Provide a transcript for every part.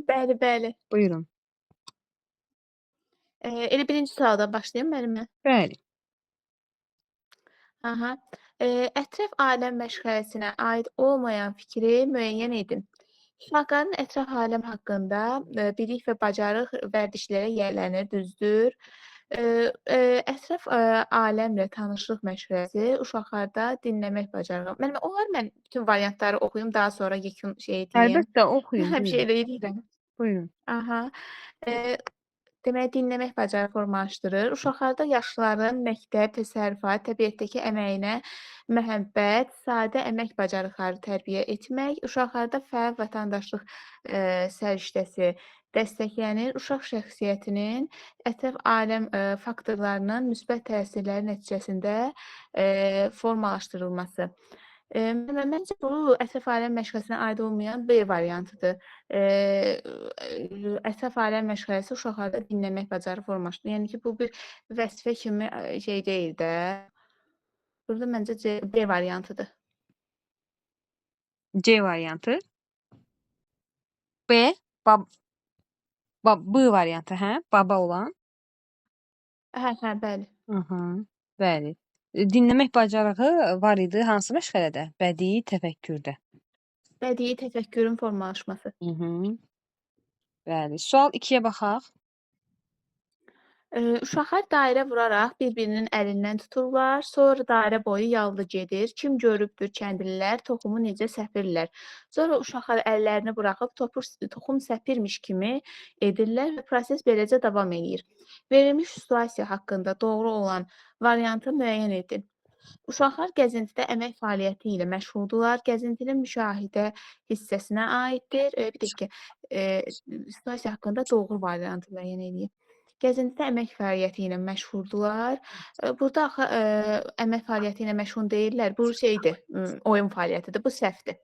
Bəli, bəli. Buyurun. Elə birinci sualdan başlayım müəllimə? Bəli. Aha. Ətraf aləm məşğələsinə aid olmayan fikri müəyyən edin. Uşaqların ətraf aləm haqqında bilik və bacarıq vərdişlərə yiyələnir, düzdür. Ətraf aləmlə tanışlıq məşğələsi uşaqlarda dinləmək bacarığı. Müəllimə, olar mən bütün variantları oxuyum, daha sonra yekun şey deyim? Əlbəttə, oxuyun, Həmişə buyurun. elə edirəm. Buyurun. Aha. Eee Demək, dinləmək bacarığı formalaşdırır. Uşaqlarda yaşlıların məktəb, təsərrüfat, təbiətdəki əməyinə məhəbbət, sadə əmək bacarıqları tərbiyə etmək, uşaqlarda fəal vətəndaşlıq səriştəsi dəstəklənir. Uşaq şəxsiyyətinin ətraf aləm faktorlarının müsbət təsirləri nəticəsində formalaşdırılması. Məncə bu ətraf aləm məşğələsinə aid olmayan B variantıdır. Ətraf aləm məşğələsi uşaqlarda dinləmək bacarığı formalaşdırır. Yəni ki, bu bir vəzifə kimi şey deyil də. Burada məncə B variantıdır. C variantı. B, bab B variantı, hə? Baba olan. Hə, bəli. Bəli. Dinləmək bacarığı var idi hansı məşğələdə? Bədii təfəkkürdə. Bədii təfəkkürün formalaşması. Bəli. Sual 2-yə baxaq. Uşaqlar dairə vuraraq bir-birinin əlindən tuturlar, sonra dairə boyu yallı gedir. Kim görübdür kəndlilər toxumu necə səpirlər. Sonra uşaqlar əllərini buraxıb toxum səpirmiş kimi edirlər və proses beləcə davam eləyir. Verilmiş situasiya haqqında doğru olan variantı müəyyən edin. Uşaqlar gəzintidə əmək fəaliyyəti ilə məşğuldurlar. Gəzintinin müşahidə hissəsinə aiddir. Bir dəqiqə, situasiya haqqında doğru variantı müəyyən edin. Gəzintidə əmək fəaliyyəti ilə məşğuldurlar. Burada axı əmək fəaliyyəti ilə məşğul deyillər. Bu şeydir, oyun fəaliyyətidir. Bu səhvdir.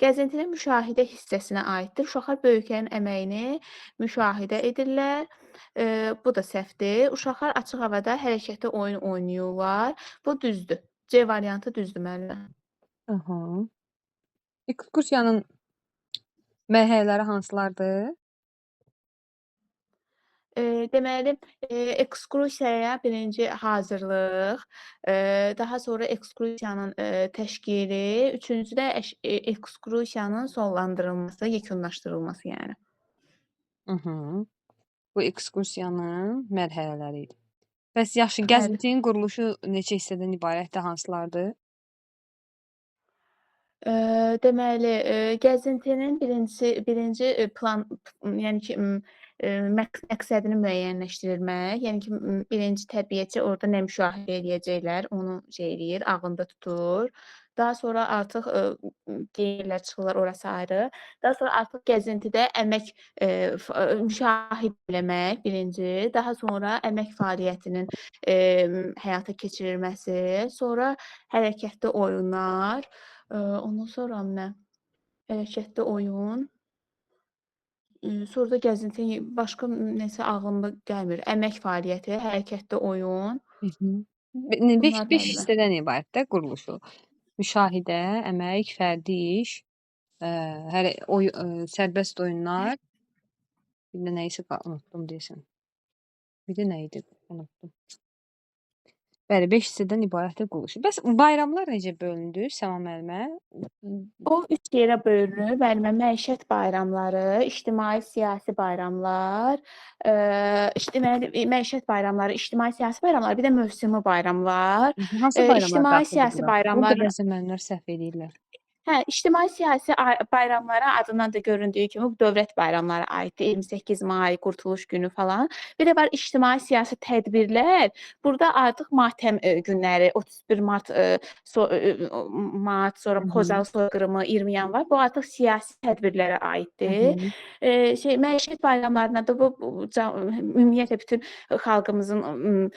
Gəzintinin müşahidə hissəsinə aiddir. Uşaqlar böyüklərin əməyini müşahidə edirlər. Bu da səhvdir. Uşaqlar açıq havada hərəkətli oyun oynayırlar. Bu düzdür. C variantı düzdür müəllimə. Ekskursiyanın mərhələləri hansılardır? Deməli, ekskursiyaya birinci hazırlıq, daha sonra ekskursiyanın təşkili, üçüncü də ekskursiyanın sonlandırılması, yekunlaşdırılması yəni. Bu ekskursiyanın mərhələləri idi. Bəs yaxşı, Bəli. gəzintinin quruluşu neçə hissədən ibarətdir, hansılardır? Deməli, gəzintinin birinci plan, yəni ki, məqsədini müəyyənləşdirmək, yəni ki, birinci təbiətçi orada nə müşahidə eləyəcəklər, onu şey eləyir, ağlında tutur. Daha sonra artıq deyirlər, çıxırlar, orası ayrı. Daha sonra artıq gəzintidə əmək müşahidə eləmək birinci, daha sonra əmək fəaliyyətinin həyata keçirilməsi, sonra hərəkətli oyunlar. Ondan sonra nə? Hərəkətli oyun. Sonra da gəzinti, başqa nəsə ağlıma gəlmir. Əmək fəaliyyəti, hərəkətli oyun. 5 Bunlar müəllimə. hissədən ibarətdir quruluşu. Müşahidə, əmək, fərdi iş, sərbəst oyunlar. Bir də nə isə unutdum deyəsən. Bir də nə idi? Unutdum. Bəli, 5 hissədən ibarətdir quruluşu. Bəs bayramlar necə bölündü Səma müəllimə? O 3 yerə bölünür. Müəllimə, məişət bayramları, ictimai siyasi bayramlar, deməli məişət bayramları, ictimai siyasi bayramlar, bir də mövsümi bayramlar. Hansı bayramlar İctimai daxildir siyasi bura? Burada bayramlar bəzən müəllimlər səhv edirlər. Hə, ictimai siyasi bayramlara adından da göründüyü kimi dövlət bayramları aiddir. 28 may, Qurtuluş günü falan. Bir də var ictimai siyasi tədbirlər. Burada artıq matəm günləri, 31 mart, sonra Xocalı soyqırımı, 20 yanvar, bu artıq siyasi tədbirlərə aiddir. Məişət bayramlarına da bu ümumiyyətlə bütün xalqımızın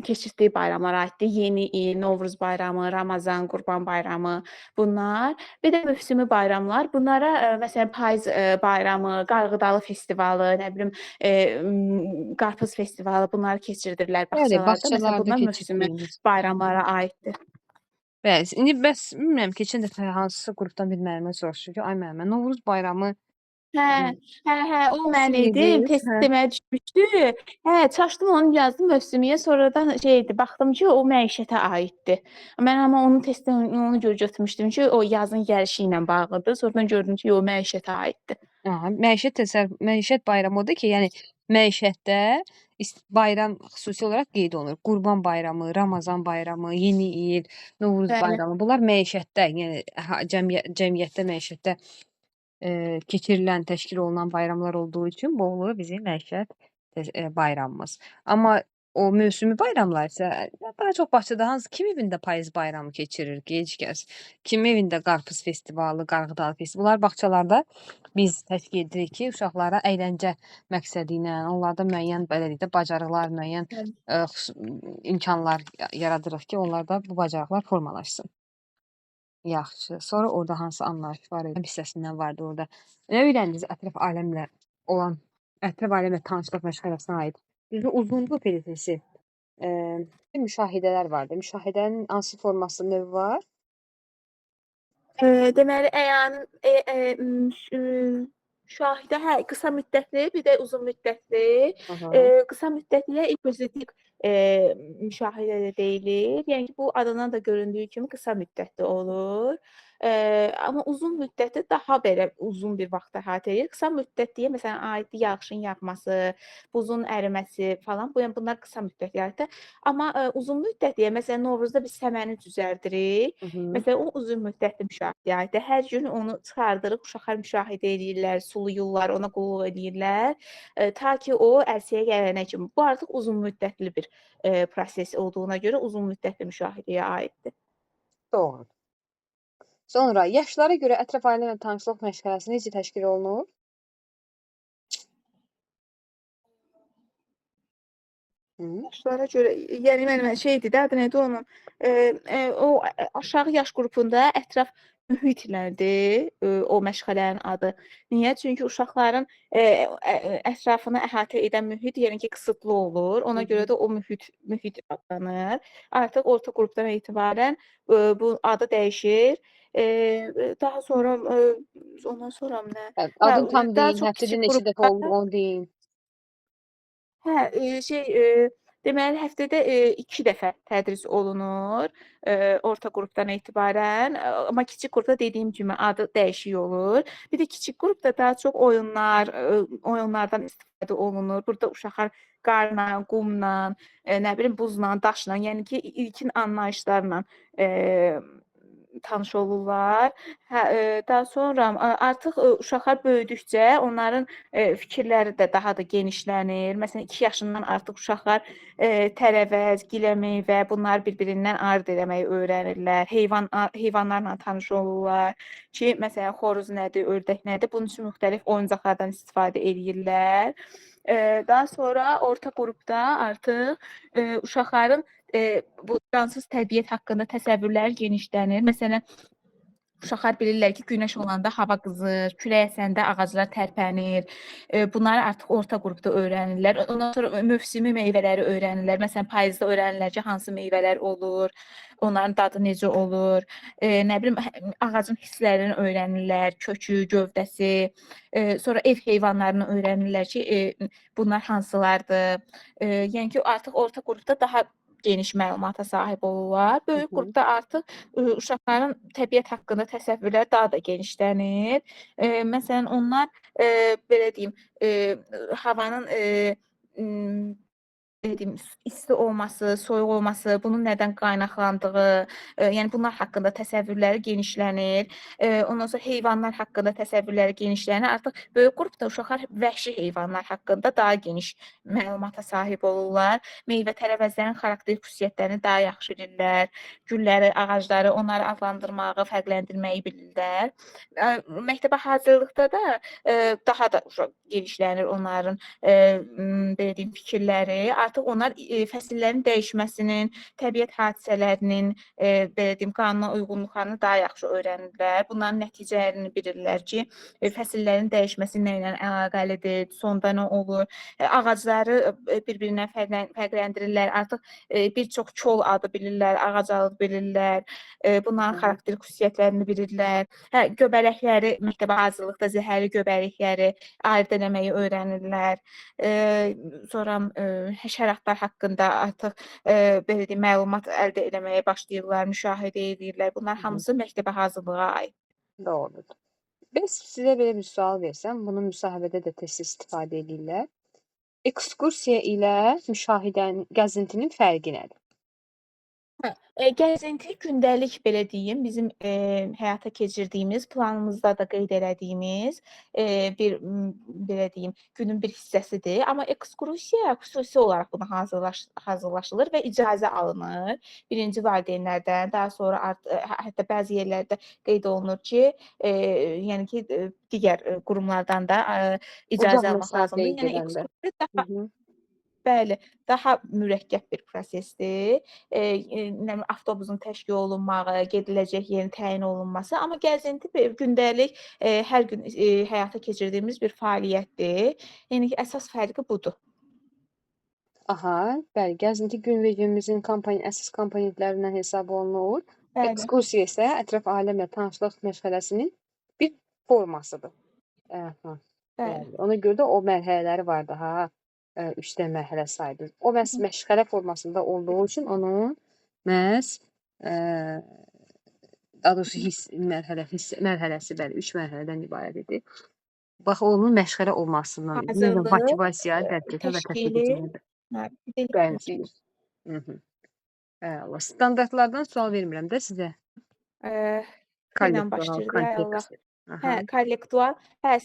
keçirtdiyi bayramlara aiddir. Yeni il, Novruz bayramı, Ramazan, Qurban bayramı, bunlar. Bir də mövsümi bayramlar. Bunlara məsələn payız bayramı, Qarğıdalı festivalı, nə bilim qarpız festivalı, bunları keçirdirlər bağçalarda. Məsələn, bunlar mövsümi bayramlara aiddir. Bəs indi bilmirəm, keçən dəfə hansısa qrupdan bir müəllimə soruşdu ki, ay müəllimə, Novruz bayramı Hə, hə, o mən Kim idi? idim. Test Hə. deməyə düşmüşdü. Hə, çaşdım onu yazdım mövsümüyə. Sonradan şeydi, baxdım ki, o məişətə aiddir. Mən amma onun testini ona görə götürmüşdüm ki, o yazın gəlişi ilə bağlıdır. Sonradan gördüm ki, o məişətə aiddir. Aha, məişət bayramı odur ki, yəni məişətdə bayram xüsusi olaraq qeyd olunur. Qurban bayramı, Ramazan bayramı, Yeni il, Novruz Bəli. bayramı. Bunlar məişətdə, yəni cəmiyyətdə, məişətdə keçirilən, təşkil olunan bayramlar olduğu üçün bu olur bizim məişət bayramımız. Amma o mövsümi bayramlar isə daha çox Bakıda kim evində payız bayramı keçirir ki, heç kəs. Kim evində qarpız festivalı, qarğıdalı festivalı. Bunlar bağçalarda biz təşkil edirik ki, uşaqlara əyləncə məqsədi ilə, onlarda müəyyən beləliklə bacarıqlar, müəyyən Bəli. imkanlar yaradırıq ki, onlarda bu bacarıqlar formalaşsın. Yaxşı. Sonra orada hansı anlayış var idi? Hissəsindən vardı orada. Nə öyrəndiniz ətraf aləmlə olan, ətraf aləmlə tanışlıq məşğələsinə aid? Düzü uzundur peritesi. Müşahidələr vardı. Müşahidənin hansı forması, növü var? Deməli, şahidə, hə, qısa müddətli, bir də uzun müddətli. Qısa müddətliyə epizodik müşahidə də deyilir. Yəni ki, bu adından da göründüyü kimi qısa müddətli olur. Amma uzun müddətli daha belə uzun bir vaxt əhatə edir. Qısa müddətliyə, məsələn, adi yağışın yağması, buzun əriməsi falan, bunlar qısa müddətli aiddir. Amma uzun müddətliyə, məsələn, Novruzda biz səməni düzəldirik. Məsələn, o uzun müddətli müşahidəyə aiddir. Hər gün onu çıxardırıq, uşaqlar müşahidə edirlər, suluyurlar, ona qulluq edirlər. Ta ki o ərsəyə gələnə kimi. Bu artıq uzun müddətli bir proses olduğuna görə uzun müddətli müşahidəyə aiddir. Doğru. Sonra yaşlara görə ətraf ailə ilə tanışlıq məşğələsi necə təşkil olunur? Yaşlara görə, yəni mənim şeydir də, adı nədir onun? O aşağı yaş qrupunda ətraf mühit ilədir o məşğələnin adı. Niyə? Çünki uşaqların ətrafını əhatə edən mühit yəni ki, qısıtlı olur. Ona görə də o mühit adlanır. Artıq orta qrupdan etibarən bu adı dəyişir. Daha sonra ondan sonra nə? Adın tam Daha deyin, çox həftədə kiçik neçə dəfə qrupda. olur, onu deyin. Hə, deməli həftədə 2 dəfə tədris olunur orta qrupdan etibarən. Amma kiçik qrupda dediyim kimi adı dəyişik olur. Bir də kiçik qrupda daha çox oyunlardan istifadə olunur. Burada uşaqlar qarla, qumla, nə bilim buzla, daşla, yəni ki, ilkin anlayışlarla tanış olurlar. Hə, daha sonra artıq uşaqlar böyüdükcə onların fikirləri də daha da genişlənir. Məsələn, 2 yaşından artıq uşaqlar tərəvəz, giləmeyvə, bunları bir-birindən ayırd eləməyi öyrənirlər. Heyvanlarla tanış olurlar ki, məsələn, xoruz nədir, ördək nədir? Bunun üçün müxtəlif oyuncaqlardan istifadə edirlər. Daha sonra orta qrupda artıq uşaqların bu cansız təbiət haqqında təsəvvürləri genişlənir. Məsələn, uşaqlar bilirlər ki, günəş olanda hava qızır, külək əsəndə ağaclar tərpənir. Bunları artıq orta qrupda öyrənirlər. Ondan sonra mövsümi meyvələri öyrənirlər. Məsələn, payızda öyrənirlər ki, hansı meyvələr olur, onların dadı necə olur. Nə bilim, ağacın hisslərini öyrənirlər, kökü, gövdəsi. Sonra ev heyvanlarını öyrənirlər ki, bunlar hansılardır. Yəni ki, artıq orta qrupda daha geniş məlumata sahib olurlar. Böyük qrupda artıq uşaqların təbiət haqqında təsəvvürləri daha da genişlənir. Məsələn, onlar belə deyim, havanın deyim, isti olması, soyuq olması, bunun nədən qaynaqlandığı, yəni bunlar haqqında təsəvvürləri genişlənir. Ondan sonra heyvanlar haqqında təsəvvürləri genişlənir. Artıq böyük qrupda uşaqlar vəhşi heyvanlar haqqında daha geniş məlumata sahib olurlar. Meyvə tərəvəzlərin xarakter xüsusiyyətlərini daha yaxşı bilirlər. Gülləri, ağacları, onları adlandırmağı, fərqləndirməyi bilirlər. Məktəbə hazırlıqda da daha da genişlənir onların belə deyim fikirləri. artıq onlar fəsillərin dəyişməsinin, təbiət hadisələrinin, belə deyim, qanuna uyğunluqlarını daha yaxşı öyrənirlər. Bunların nəticələrini bilirlər ki, fəsillərin dəyişməsi nə ilə əlaqəlidir, sonda nə olur. Ağacları bir-birindən fərqləndirirlər. Artıq bir çox kol adı bilirlər, ağac adı bilirlər. Bunların Hı. xarakterik xüsusiyyətlərini bilirlər. Hə, göbələkləri məktəbə hazırlıqda zəhərli göbələkləri ayırd eləməyi öyrənirlər. Sonra həşəratlar haqqında artıq belə deyim, məlumat əldə etməyə başlayırlar, müşahidə edirlər. Bunlar Hı. hamısı məktəbə hazırlığa aid. Doğrudur. Bəs sizə belə bir sual versəm, bunu müsahibədə də tez-tez istifadə edirlər. Ekskursiya ilə müşahidənin, gəzintinin fərqi nədir? Hə, gəzinti gündəlik belə deyim, bizim həyata keçirdiyimiz, planımızda da qeyd elədiyimiz bir belə deyim, günün bir hissəsidir. Amma ekskursiya xüsusi olaraq buna hazırlaşılır və icazə alınır. Birinci valideynlərdən, daha sonra hətta bəzi yerlərdə qeyd olunur ki, yəni ki, digər qurumlardan da Uzaq icazə almaq məsafəyə lazımdır. Yəni gedəndə. ekskursiya Hı daha hı. bəli, daha mürəkkəb bir prosesdir. Nə bilim, avtobusun təşkil olunmağı, gediləcək yerin təyin olunması, amma gəzinti gündəlik, hər gün həyata keçirdiyimiz bir fəaliyyətdir. Yəni ki, əsas fərqi budur. Aha, bəli, gəzinti gün rejimimizin əsas komponentlərindən hesab olunur. Bəli, Ekskursiya isə ətraf aləmlə tanışlıq məşğələsinin bir formasıdır. Aha, bəli. bəli. Ona görə də o mərhələləri var daha 3 dənə mərhələ sayılır. O Hı hı. məşğələ formasında olduğu üçün onun məhz daha doğrusu mərhələsi bəli 3 mərhələdən ibarət edir. Bax onun məşğələ olmasından, necə Hazırlıq, motivasiya, dərk etmə və tətbiq təşkili, etmə hə, bir də bənzəyir. Mhm. Əla. Standartlardan sual vermirəm də sizə. nə ilə Kollektual, başlayırdı? Ay Allah. kontekst. Hə, Aha. kollektual, hə,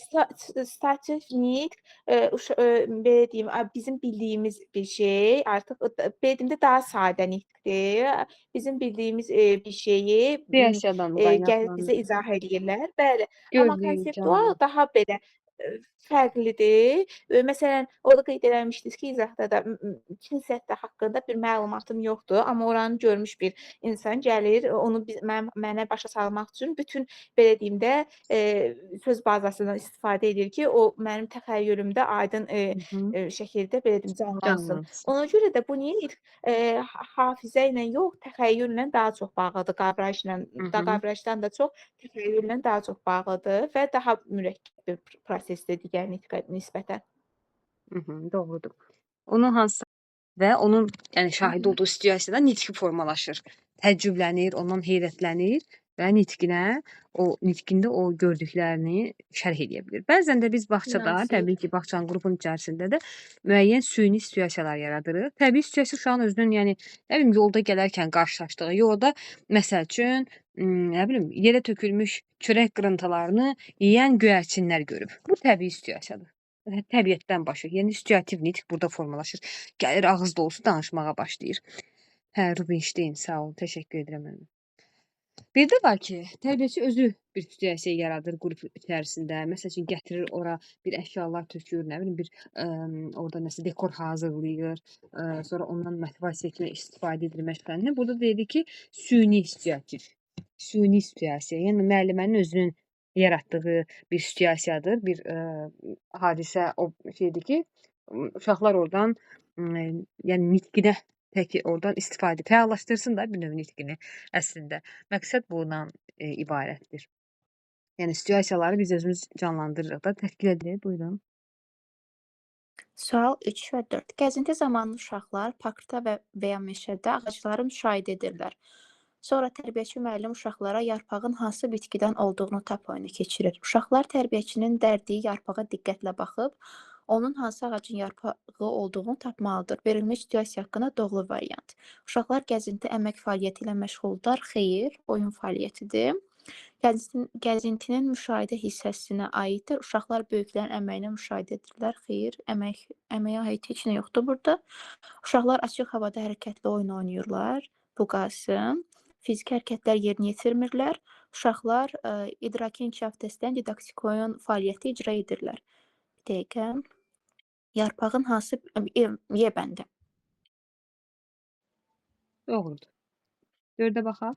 stativnik, belə deyim, bizim bildiyimiz bir şey, artıq belə deyim də daha sadə nitqdir. Bizim bildiyimiz bir şeyi Siyasiyadan bizə qaynaqlanır. izah eləyirlər. Bəli, amma Gördüyü konseptual canlı. daha belə fərqlidir. Məsələn, orada qeyd eləmişdiniz ki, izahda da kinsiyyət haqqında bir məlumatım yoxdur, amma oranı görmüş bir insan gəlir, onu mənə başa salmaq üçün bütün belə deyim də, söz bazasından istifadə edir ki, o mənim təxəyyülümdə aydın, Hı hı. şəkildə belə deyim canlansın. Canlansın. Ona görə də bu nitq, hafizə ilə yox, təxəyyüllə daha çox bağlıdır, Hı hı. qavrayışdan da çox təxəyyüllə daha çox bağlıdır və daha mürəkkəb bir prosesdir digər nitqə nisbətən. Hı hı. Doğrudur. Onun hansısa və onun yəni Hı şahid hı. olduğu situasiyada nitqi formalaşır. Təəccüblənir, ondan heyrətlənir və nitqində o gördüklərini şərh edə bilir. Bəzən də biz bağçada, Finansiya. təbii ki, bağçanın qrupun içərisində də müəyyən süni situasiyalar yaradırıq. Təbii situasiya uşağın özünün, yəni nə bilim yolda gələrkən qarşılaşdığı, yolda məsəl üçün, nə bilim yerə tökülmüş çörək qırıntılarını yeyən göyərçinlər görüb. Bu təbii situasiyadır. Təbiətdən başı. Yəni situativ nitq burada formalaşır. Gəlir ağız dolusu danışmağa başlayır. Hə, Rubinstein, sağ ol, təşəkkür edirəm mənə. Bir də var ki, tərbiyəçi özü bir situasiya yaradır qrup içərisində. Məsəl üçün gətirir ora bir əşyalar tökür, nə bilim bir orada nəsə dekor hazırlayır, sonra ondan motivasiya kimi istifadə edir məşğələni. Burada deyildi ki, süni situativ. Süni situasiya. Yəni müəllimənin özünün yaratdığı bir situasiyadır, bir hadisə o şeydir ki, uşaqlar oradan yəni nitqinə tək oradan istifadə fəallaşdırsın da bir növ nitqini əslində. Məqsəd bundan ibarətdir. Yəni situasiyaları biz özümüz canlandırırıq da, təşkil edirik. Buyurun. Sual 3 və 4. Gəzinti zamanı uşaqlar parkda və ya meşədə ağacları müşahidə edirlər. Sonra tərbiyəçi müəllim uşaqlara yarpağın hansı bitkidən olduğunu tap oyunu keçirir. Uşaqlar tərbiyəçinin dərdiyi yarpağa diqqətlə baxıb, onun hansı ağacın yarpağı olduğunu tapmalıdır. Verilmiş situasiya haqqında doğru variant. Uşaqlar gəzinti əmək fəaliyyəti ilə məşğuldar. Xeyr, oyun fəaliyyətidir. Gəzintinin müşahidə hissəsinə aiddir. Uşaqlar böyüklərin əməyini müşahidə edirlər. Xeyr, əməyə aid heç nə yoxdur burada. Uşaqlar açıq havada hərəkətli oyun oynayırlar. Bu qalsın. Fiziki hərəkətlər yerinə yetirmirlər. Uşaqlar idraki inkişaf testdən didaktik oyun fəaliyyəti icra edirlər. Bir dəqiqə. Yarpağın hansı... Ye bəndə. Doğrudur. 4-ə baxaq.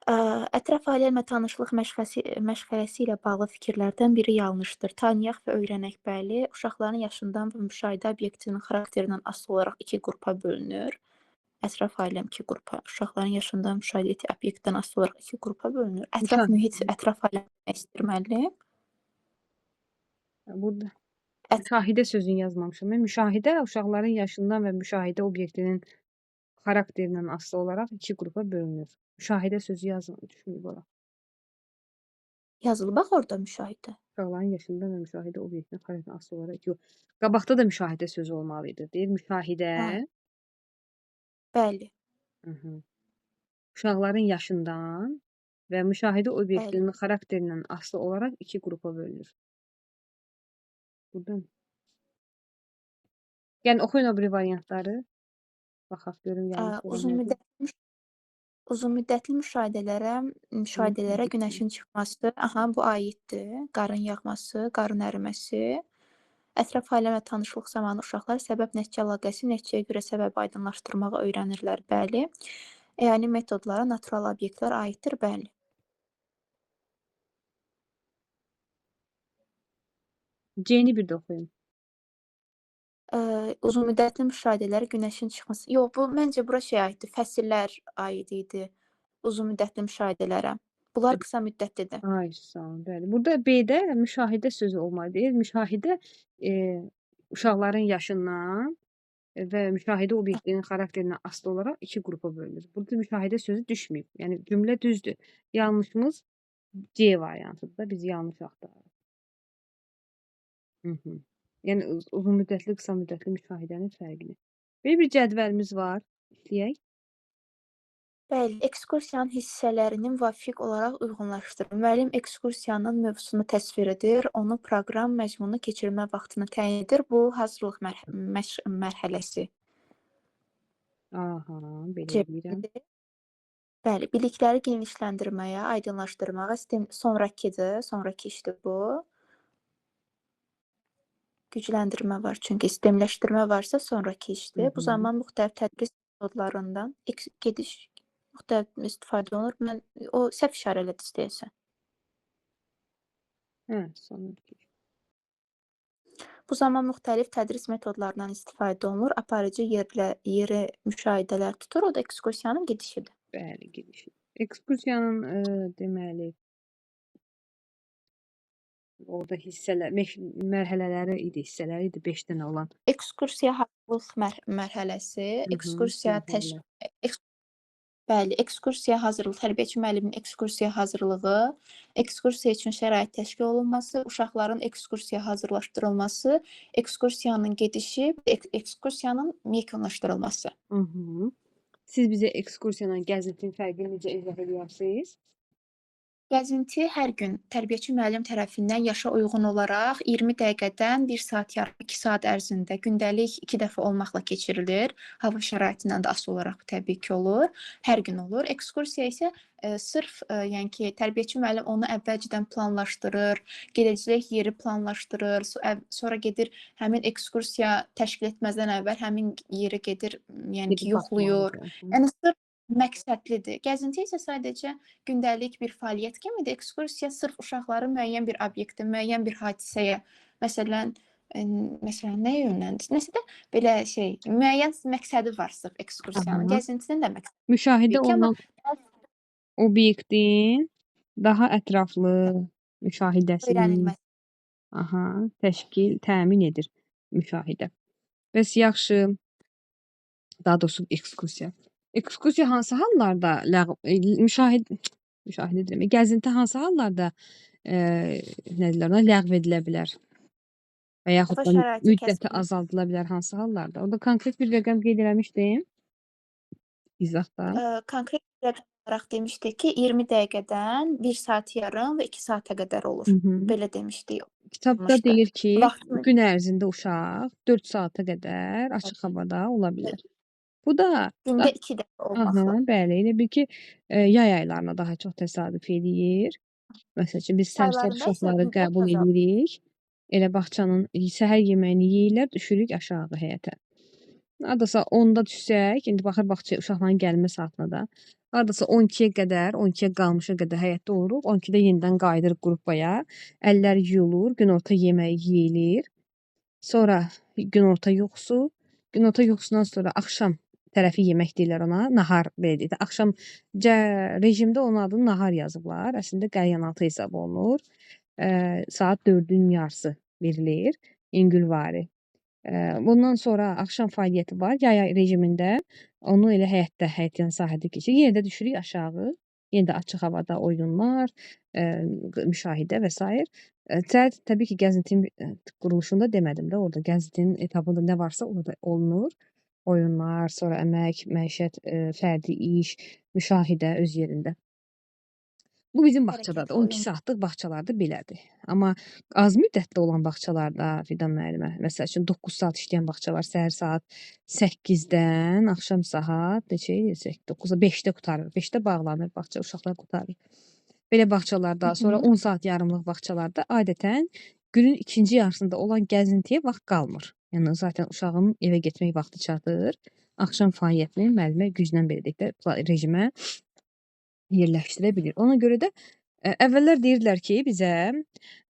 Ətraf aləmlə tanışlıq məşğələsi ilə bağlı fikirlərdən biri yanlışdır. Tanıyaq və öyrənək, bəli, uşaqların yaşından və müşahidə obyektinin xarakterindən asılı olaraq 2 qrupa bölünür. Ətraf aləm 2 qrupa, uşaqların yaşından müşahidə etdiyi obyektdən asılı olaraq 2 qrupa bölünür. Ətraf mühit, ətraf aləm demək istəyir müəllim. Burada Ət müşahidə sözünü yazmamışam. Mən müşahidə uşaqların yaşından və müşahidə obyektinin xarakterindən asılı olaraq 2 qrupa bölünür. Müşahidə sözü düşməyib ora. yazılıb bax orada müşahidə. Uşaqların yaşından və müşahidə obyektinin xarakterindən asılı olaraq yox. Qabaqda da müşahidə sözü olmalı idi. Deyir müşahidə. Hə, bəli, Mhm. Uşaqların yaşından və müşahidə bəli. obyektinin xarakterindən asılı olaraq 2 qrupa bölünür. Buradan. Yəni oxuyun o biri variantları. Baxaq görüm yanlış olan nədir. Uzunmüddətli müşahidələrə günəşin çıxması, bu aiddir. Qarın yağması, qarın əriməsi. Ətraf aləmlə tanışlıq zamanı uşaqlar səbəb-nəticə əlaqəsi, nəticəyə görə səbəbi aydınlaşdırmağı öyrənirlər, bəli. Yəni metodlara natural obyektlər aiddir, bəli. C-ni bir də oxuyun. Uzunmüddətli müşahidələrə günəşin çıxması. Yox, bu məncə bura aiddir, fəsillər aid idi uzunmüddətli müşahidələrə. Bunlar qısa müddətlidir. Ay, sağ ol, bəli. Burada B-də müşahidə sözü olmalı deyil. Müşahidə uşaqların yaşından və müşahidə obyektinin xarakterindən asılı olaraq 2 qrupa bölünür. Burada müşahidə sözü düşməyib. Yəni cümlə düzdür. Yanlışımız C variantıdır da biz yanlış axtarırıq. Mhm. Yəni uzunmüddətli, qısa müddətli müşahidənin fərqini. Belə bir cədvəlimiz var. İşləyək. Bəli, ekskursiyanın hissələrini müvafiq olaraq uyğunlaşdırın. Müəllim ekskursiyanın mövzusunu təsvir edir, onu proqram məzmunu keçirmə vaxtını təyin edir. Bu hazırlıq mərhələsi. Aha, belə C. eləyirəm. Bəli, bilikləri genişləndirməyə, aydınlaşdırmağa sonrakıdır, sonrakı işdir bu. Gücləndirmə var, çünki sistemləşdirmə varsa sonrakı işdir. Bu zaman müxtəlif tədris metodlarından müxtəlif istifadə olunur. Mən o səhv işarələdi istəyirsən. Hə, sonrakı. Bu zaman müxtəlif tədris metodlarından istifadə olunur. Aparıcı yeri müşahidələr tutur. O da ekskursiyanın gedişidir. Bəli, gedişi. Ekskursiyanın deməli orada hissələr, mərhələləri idi, hissələri idi 5 dənə olan. Ekskursiya hazırlıq mərhələsi, ekskursiya Bəli, ekskursiya hazırlığı, tərbiyəçi müəllimin ekskursiya hazırlığı, ekskursiya üçün şərait təşkil olunması, uşaqların ekskursiya hazırlaşdırılması, ekskursiyanın gedişi, ekskursiyanın yekunlaşdırılması. Siz bizə ekskursiyanın, gəzintinin fərqini necə izah edərsiniz? Gəzinti hər gün tərbiyəçi müəllim tərəfindən yaşa uyğun olaraq 20 dəqiqədən 1 saat yarım, 2 saat ərzində gündəlik 2 dəfə olmaqla keçirilir. Hava şəraitindən də asılı olaraq bu təbii ki olur. Hər gün olur. Ekskursiya isə sırf yəni ki, tərbiyəçi müəllim onu əvvəlcədən planlaşdırır, gedəcək yeri planlaşdırır, sonra gedir həmin ekskursiya təşkil etməzdən əvvəl həmin yeri gedir, yəni ki, yoxlayır. Yəni sırf məqsədlidir. Gəzinti isə sadəcə gündəlik bir fəaliyyət kimidir. Ekskursiya sırf uşaqları müəyyən bir obyektə, müəyyən bir hadisəyə, məsələn nə yönləndir? Nəsə də belə müəyyən məqsədi var sırf ekskursiyanın. Gəzintinin də məqsədi. Müşahidə olunan obyektin daha ətraflı müşahidəsini təmin edir müşahidə. Bəs yaxşı, daha doğrusu ekskursiya. Ekskursiya hansı hallarda müşahidə demək, gəzinti hansı hallarda ləğv edilə bilər? Və yaxud da müddəti azaldıla bilər hansı hallarda? Orada konkret bir rəqəm qeyd eləmişdim. İzahda. Konkret bir rəqəm olaraq demişdik ki, 20 dəqiqədən 1 saat yarım və 2 saata qədər olur. Belə demişdik. Kitabda deyir ki, gün ərzində uşaq 4 saata qədər açıq havada ola bilər. Bu da gündə 2 dəfə olmaqla. Bəli, elə bil ki, yay aylarına daha çox təsadüf edir. Məsəl üçün biz səmsər uşaqları qəbul edirik. Elə bağçanın səhər yeməyini yeyirlər, düşürük aşağı həyətə. Hardasa 10-da düşsək, indi baxır bağçaya uşaqların gəlmə saatına da. Hardasa 12-yə qədər, 12-yə qalmışa qədər həyətdə oluruq. 12-də yenidən qayıdırıq qrupaya. Əllər yuyulur, günorta yeməyi yeyilir. Sonra günorta yuxusu. Günorta yuxusundan sonra axşam tərəfi yemək deyirlər ona. Nahar belə deyək də. Axşam rejimdə onun adını nahar yazıblar. Əslində qəlyanaltı hesab olunur. Saat 4-ün yarısı verilir. İngülvari. Bundan sonra axşam fəaliyyəti var. Yay rejimində onu elə həyətdə, həyətin sahədə keçir. Yenə də düşürük aşağı. Yenə də açıq havada oyunlar, müşahidə və s. Səhər təbii ki, gəzintinin quruluşunda demədim də, orada gəzintinin etabında nə varsa orada olunur. Oyunlar, sonra əmək, məişət, fərdi iş, müşahidə öz yerində. Bu bizim bağçadadır. Hərəkətli 12 oyun. saatlıq bağçalarda belədir. Amma az müddətli olan bağçalarda Fidan müəllimə, məsəl üçün 9 saat işləyən bağça var. Səhər saat 8-dən axşam saat neçə desək 9-a 5-də qurtarır. 5-də bağlanır bağça, uşaqlar qurtarır. Belə bağçalarda, sonra 10 saat yarımlıq bağçalarda adətən günün ikinci yarısında olan gəzintiyə vaxt qalmır. Yəni zaten uşağın evə getmək vaxtı çatır. Axşam fəaliyyətini müəllimə güclə belə deyək də rejimə yerləşdirə bilir. Ona görə də əvvəllər deyirdilər ki, bizə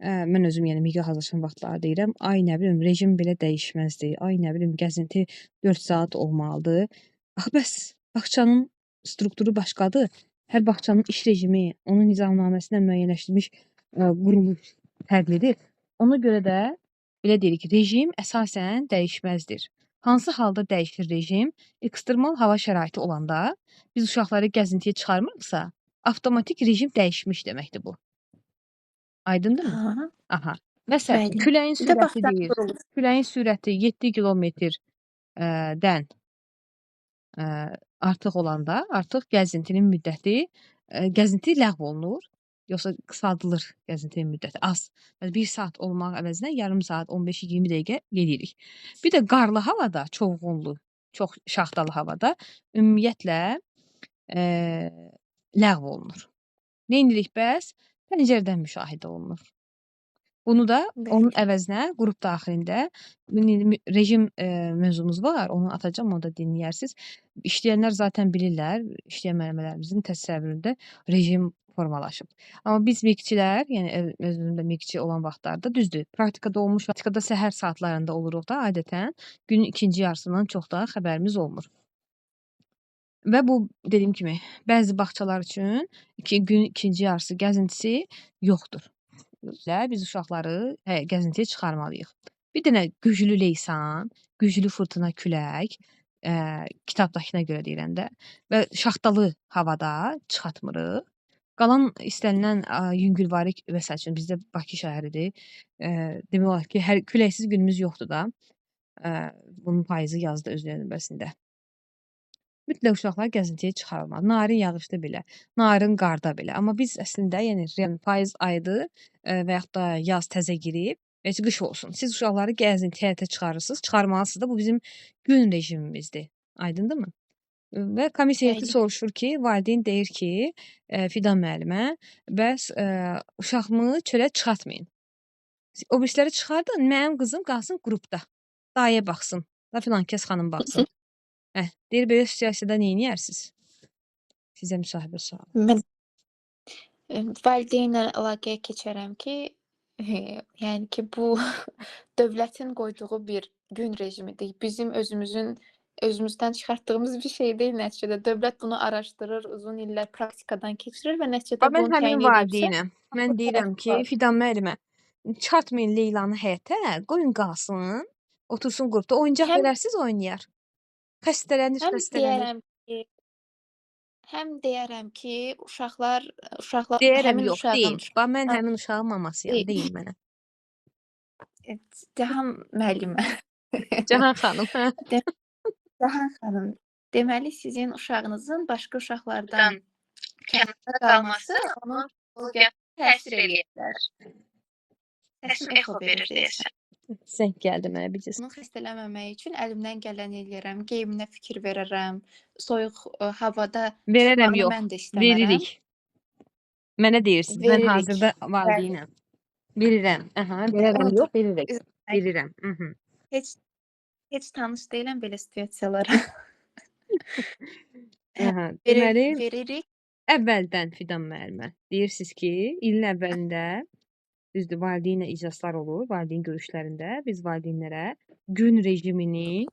mən özüm yəni miqə hazırlaşan vaxtlar deyirəm, ay nə bilim rejim belə dəyişməzdi. Ay nə bilim gəzinti 4 saat olmalıdır. Axı bəs bağçanın strukturu başqadır. Hər bağçanın iş rejimi, onun nizamnaməsinə müəyyənləşdirilmiş quruluş fərqlidir. Ona görə də belə deyirik ki, rejim əsasən dəyişməzdir. Hansı halda dəyişir rejim? Ekstremal hava şəraiti olanda biz uşaqları gəzintiyə çıxarmırıqsa, avtomatik rejim dəyişmiş deməkdir bu. Aydındırmı? Ha, Aha. Məsələn, bəli. küləyin Bir də sürəti başdan deyir. qurulur. Küləyin sürəti 7 kilometr dən artıq olanda, artıq gəzintinin müddəti, gəzinti ləğv olunur. Yoxsa qısaldılır gəzintinin müddəti az. 1 saat olmaq əvəzinə yarım saat, 15-20 dəqiqə gedirik. Bir də qarlı havada, çovğunlu, çox şaxtalı havada ümumiyyətlə ləğv olunur. Neynirik bəs? Pəncərədən müşahidə olunur. Bunu da onun Bəli. əvəzinə qrup daxilində rejim mövzumuz var. Onu atacağam, onu da dinləyərsiniz. İşləyənlər zaten bilirlər. İşləyən müəllimələrimizin təsəvvüründə rejim formalaşıb. Amma biz miqçilər, yəni özümdə miqçi olan vaxtlarda düzdür. Praktikada olmuş, praktikada səhər saatlarında oluruq da adətən. Günün ikinci yarısından çox da xəbərimiz olmur. Və bu dediyim kimi bəzi bağçalar üçün günün ikinci yarısı gəzintisi yoxdur. Biz uşaqları gəzintiyə çıxarmalıyıq. Bir dənə güclü leysan, güclü fırtına külək, kitabdakına görə deyirəm də və şaxtalı havada çıxartmırıq. Qalan istənilən yüngülvari məsəl üçün bizdə Bakı şəhəridir. Demək olar ki, hər küləksiz günümüz yoxdur da. Bunun payızı yazda öz növbəsində. Mütləq uşaqlar gəzintiyə çıxarılmalı. Narin yağışda belə, narin qarda belə. Amma biz əslində, yəni payız ayıdır və yaxud da yaz təzə girib, heç qış olsun. Siz uşaqları gəzintiyə həyətə çıxarırsınız, çıxarmalısınız da bu bizim gün rejimimizdir. Aydındırmı? Və komissiya heyəti Bəli. soruşur ki, valideyn deyir ki, Fidan müəllimə, bəs uşağımı çölə çıxartmayın. O birisləri çıxardın, mənim qızım qalsın qrupda. Dayıya baxsın. Da filan kəs xanım baxsın. Deyir, belə situasiyada neyniyərsiniz? Sizə müsahibə sualı. Mən valideynlə əlaqəyə keçərəm ki, yəni ki, bu dövlətin qoyduğu bir gün rejimidir. Bizim özümüzdən çıxartdığımız bir şey deyil nəticədə. Dövlət bunu araşdırır, uzun illər praktikadan keçirir və nəticədə Mən bunu həmin təyin edibsə, valideynəm. Mən bu deyirəm tərəf ki, var. Fidan müəllimə, çıxartmayın Leylanı həyətə, qoyun qalsın, otursun qrupda, oyuncaq Həm verərsiz oynayar. Xəstələnir. həm deyərəm ki, uşaqlar Deyərəm həmin yox, deyil. uşağın Mən həmin uşağın mamasıyam, deyin mənə. Cahan müəllimə. Cahan xanım, hə? Cahan xanım, deməli sizin uşağınızın başqa uşaqlardan kənarda qalması onun psixologiyasına təsir eləyər. Səsim echo verir deyəsən. Zəng gəldi mənə bir cəs. Onu xəstələnməmək üçün əlimdən gələni eləyərəm, geyiminə fikir verərəm, soyuq havada Verərəm çıxmağını yox, mən də istəmərəm. veririk. Mənə deyirsiniz, mən Veririk. hazırda valideynəm. Verirəm. Verərəm yox, veririk. Bəli. Verirəm. Heç heç tanış deyiləm belə situasiyalara. Hə, Aha, deməli, veririk. əvvəldən Fidan müəllimə deyirsiniz ki, ilin əvvəlində düzdür, valideynlə iclaslar olur, valideyn görüşlərində biz valideynlərə gün rejimini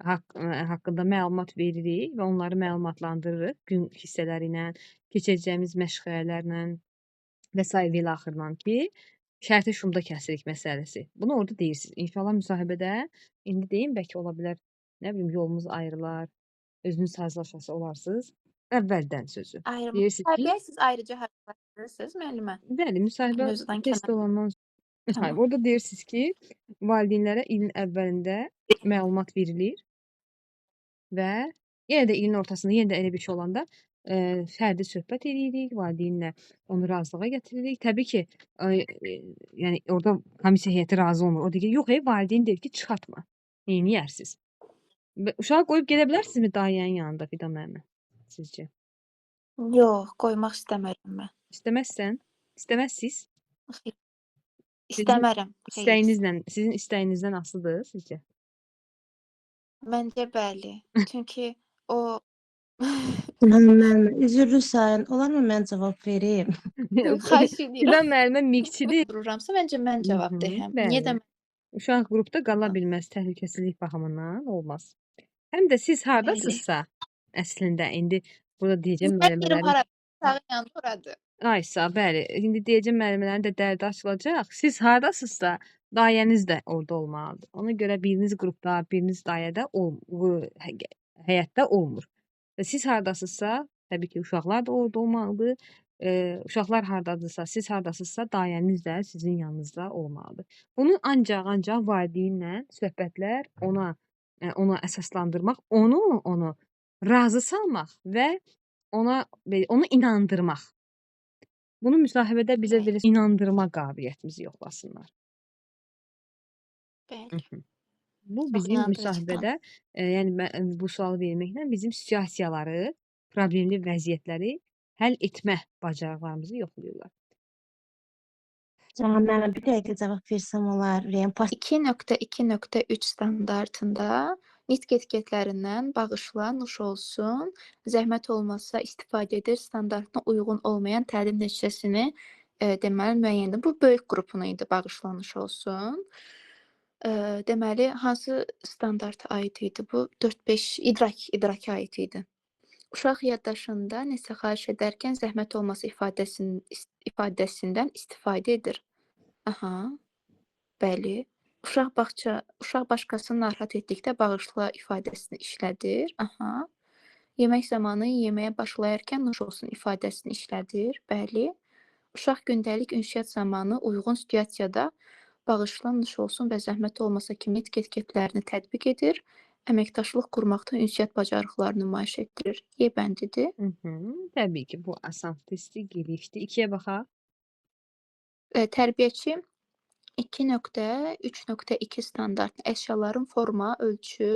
haqqında məlumat veririk və onları məlumatlandırırıq gün hissələri ilə, keçəcəyimiz məşğələlərlə və sair və ilə axırdan ki, şərti şumda kəsirik məsələsi. Bunu orada deyirsiniz. İnşallah müsahibədə indi deyim, bəlkə ola bilər, nə bilim, yolumuz ayrılar, özünüz hazırlaşası olarsınız. Əvvəldən sözü. Ayrılma. Deyirsiniz ki, Müsahibəyə siz ayrıca hazırlaşdırırsınız müəllimə. bəli, müsahibə Mövzudan test kənar. olandan hayır, Tamam. orada deyirsiniz ki, valideynlərə ilin əvvəlində məlumat verilir və yenə də ilin ortasında, yenə də elə bir şey olanda fərdi söhbət edirik, valideynlə onu razılığa gətiririk. Təbii ki, yəni orada komissiya heyəti razı olmur. O deyir ki, yox, valideyn deyir ki, çıxartma. Neyniyərsiniz? Uşağı qoyub gedə bilərsinizmi dayənin yanında Fidan müəllimə? Sizcə? Yox, qoymaq istəmirəm mən. İstəməzsən? İstəməzsiniz? Xeyr, Sizin İstəmərəm. Xeyr. sizin istəyinizdən asılıdır sizcə? Məncə bəli. Çünki o Mən üzürlüsən, olarmı mən cavab verim? xahiş edirəm. Fidan müəllimə miqçidir. Dururamsa məncə mən cavab deyəm. Niyə də Bəli. Uşaq qrupda qala bilməz təhlükəsizlik baxımından olmaz. Həm də siz hardasınızsa, əslində indi burada deyəcəm mən yerim müəllimələrin hara? Sağ yanında oradır. Aysa, bəli. İndi deyəcəm müəllimələrin də dərdi açılacaq. Siz hardasınızsa, dayəniz də orada olmalıdır. Ona görə biriniz qrupda, biriniz dayədə həyətdə olmur. Və siz hardasınızsa, təbii ki, uşaqlar da orada olmalıdır. Uşaqlar hardadırsa, siz hardasınızsa, dayəniz də sizin yanınızda olmalıdır. Bunu ancaq valideynlə söhbətlər ona əsaslandırmaq, onu razı salmaq və onu inandırmaq. Bunu müsahibədə bizə Bəli. belə inandırma qabiliyyətimizi yoxlasınlar. Bəli. Bu Çox bizim inandırıcı müsahibədə, yəni bu sualı verməklə bizim situasiyaları, problemli vəziyyətləri həll etmə bacarıqlarımızı yoxlayırlar. Canan müəllimə bir dəqiqə cavab versəm olar. Ürəyim 2.2.3 standartında nitq etiketlərindən bağışla, nuş olsun, zəhmət olmasa istifadə edir, standartına uyğun olmayan təlim nəticəsini deməli müəyyəndir. Bu böyük qrupuna idi bağışlanış olsun. Deməli hansı standarta aid idi bu? 4-5 idraka aid idi. Uşaq yaddaşında nəsə xahiş edərkən zəhmət olmasa ifadəsindən istifadə edir. Aha, bəli. Uşaq başqasını narahat etdikdə bağışla ifadəsini işlədir. Aha. Yemək zamanı yeməyə başlayarkən nuş olsun ifadəsini işlədir. Bəli. Uşaq gündəlik ünsiyyət zamanı uyğun situasiyada bağışla, nuş olsun və zəhmət olmasa kimi etiketlərini tətbiq edir. Əməkdaşlıq qurmaqda ünsiyyət bacarıqlarını nümayiş etdirir. Y bəndidir. Təbii ki, bu asan testdir, girişdir. 2-yə baxaq. Tərbiyəçi 2.3.2 standart əşyaların forma, ölçü,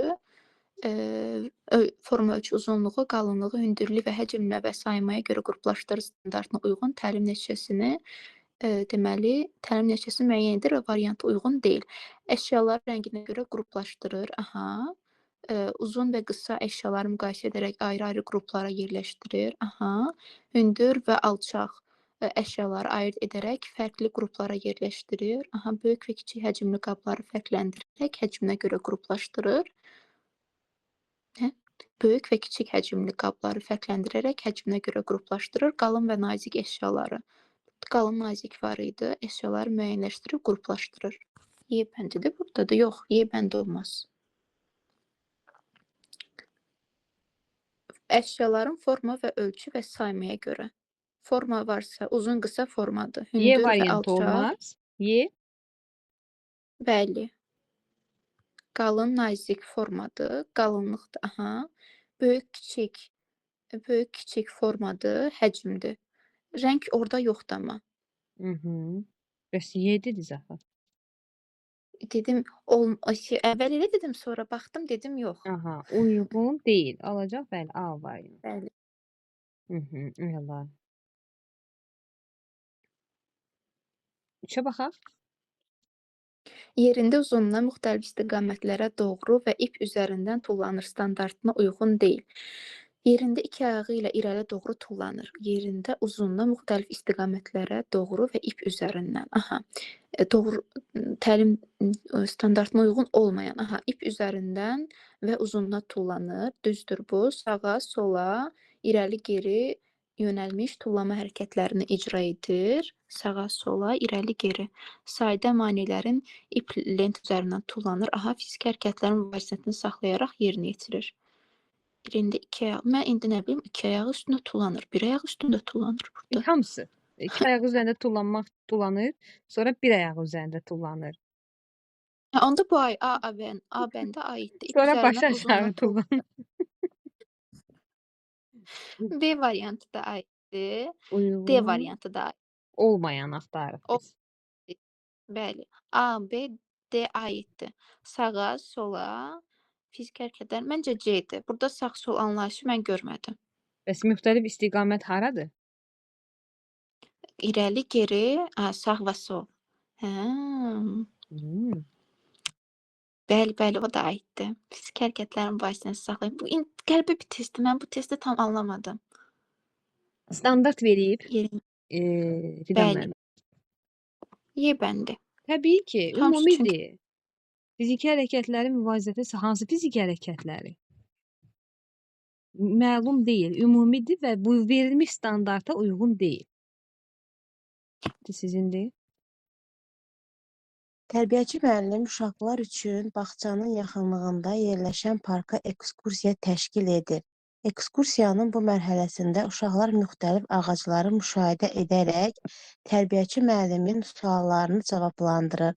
uzunluğu, qalınlığı, hündürlüyü və həcminə və saymaya görə qruplaşdırır standartına uyğun təlim nəticəsini deməli, təlim nəticəsini müəyyən edir və variantı uyğun deyil. Əşyaları rənginə görə qruplaşdırır. Aha. Uzun və qısa əşyaları müqayisə edərək ayrı-ayrı qruplara yerləşdirir. Aha. Hündür və alçaq əşyaları ayırd edərək fərqli qruplara yerləşdirir. Aha, böyük və kiçik həcmli qabları fərqləndirərək həcminə görə qruplaşdırır. Böyük və kiçik həcmli qabları fərqləndirərək həcminə görə qruplaşdırır. Qalın və nazik əşyaları. Qalın nazik var idi. Əşyaları müəyyənləşdirib qruplaşdırır. Y bəndidir buradadır. Yox, Y bəndi olmaz. Əşyaların forma və ölçü və saymaya görə. Forma varsa uzun qısa formadır. Y Hündür və variantı alçaq. olmaz. Y. Bəli. Qalın nazik formadır. Qalınlıqdır. Aha. Böyük kiçik formadır. Həcmdir. Rəng orada yoxdur amma. Bəs Y dediniz axı. Dedim, əvvəl elə dedim, sonra baxdım, dedim yox. Aha, uyğun deyil. Alacaq, bəli, A variantı. Bəli. Eyvallah. 3-ə baxaq. Yerində uzunluğuna müxtəlif istiqamətlərə doğru və ip üzərindən tullanır standartına uyğun deyil. Yerində iki ayağı ilə irəli doğru tullanır. Yerində uzunluğuna müxtəlif istiqamətlərə doğru və ip üzərindən. Aha. Doğru təlim standartına uyğun olmayan. Aha, ip üzərindən və uzunluğuna tullanır. Düzdür bu. Sağa, sola, irəli, geri yönəlmiş tullama hərəkətlərini icra edir. Sağa, sola, irəli, geri. Sadə maneələrin ip lent üzərindən tullanır. Aha, fiziki hərəkətlərin müvazinətini saxlayaraq yerinə yetirir. Birində iki ayaq. Mən indi nə bilim, iki ayağı üstündə tullanır. Bir ayaq üstündə tullanır burada. Hamısı. İki ayağı üzərində tullanır, sonra bir ayağı üzərində tullanır. Hə, onda bu ay A bəndə aiddir. İp Sonra başı üzərindən uzunluğuna aşağı tullanır. B variantı da aiddir. D Uyğun variantı da olmayan axtarırıq O- biz. bəli. A, B, D aiddir. Sağa, sola, fiziki hərəkətlər. Məncə C-dir. Burada sağ-sol anlayışı mən görmədim. Bəs müxtəlif istiqamət haradır? İrəli, geri, sağ və sol. Hə. Hmm. Bəli, bəli, o da aiddir. Fiziki hərəkətlərin müvazinəsini saxlayın. Bu qəribə bir testdir. Mən bu testi tam anlamadım. Standart verib Yerim. Fidan Bəli. müəllim. Y bəndi. Təbii ki, Hamısı çünki ümumidir. Fiziki hərəkətlərin müvazinəti hansı fiziki hərəkətləri? Məlum deyil, ümumidir və bu verilmiş standarta uyğun deyil. Sizindir? Tərbiyəçi müəllim uşaqlar üçün bağçanın yaxınlığında yerləşən parka ekskursiya təşkil edir. Ekskursiyanın bu mərhələsində uşaqlar müxtəlif ağacları müşahidə edərək tərbiyəçi müəllimin suallarını cavablandırır.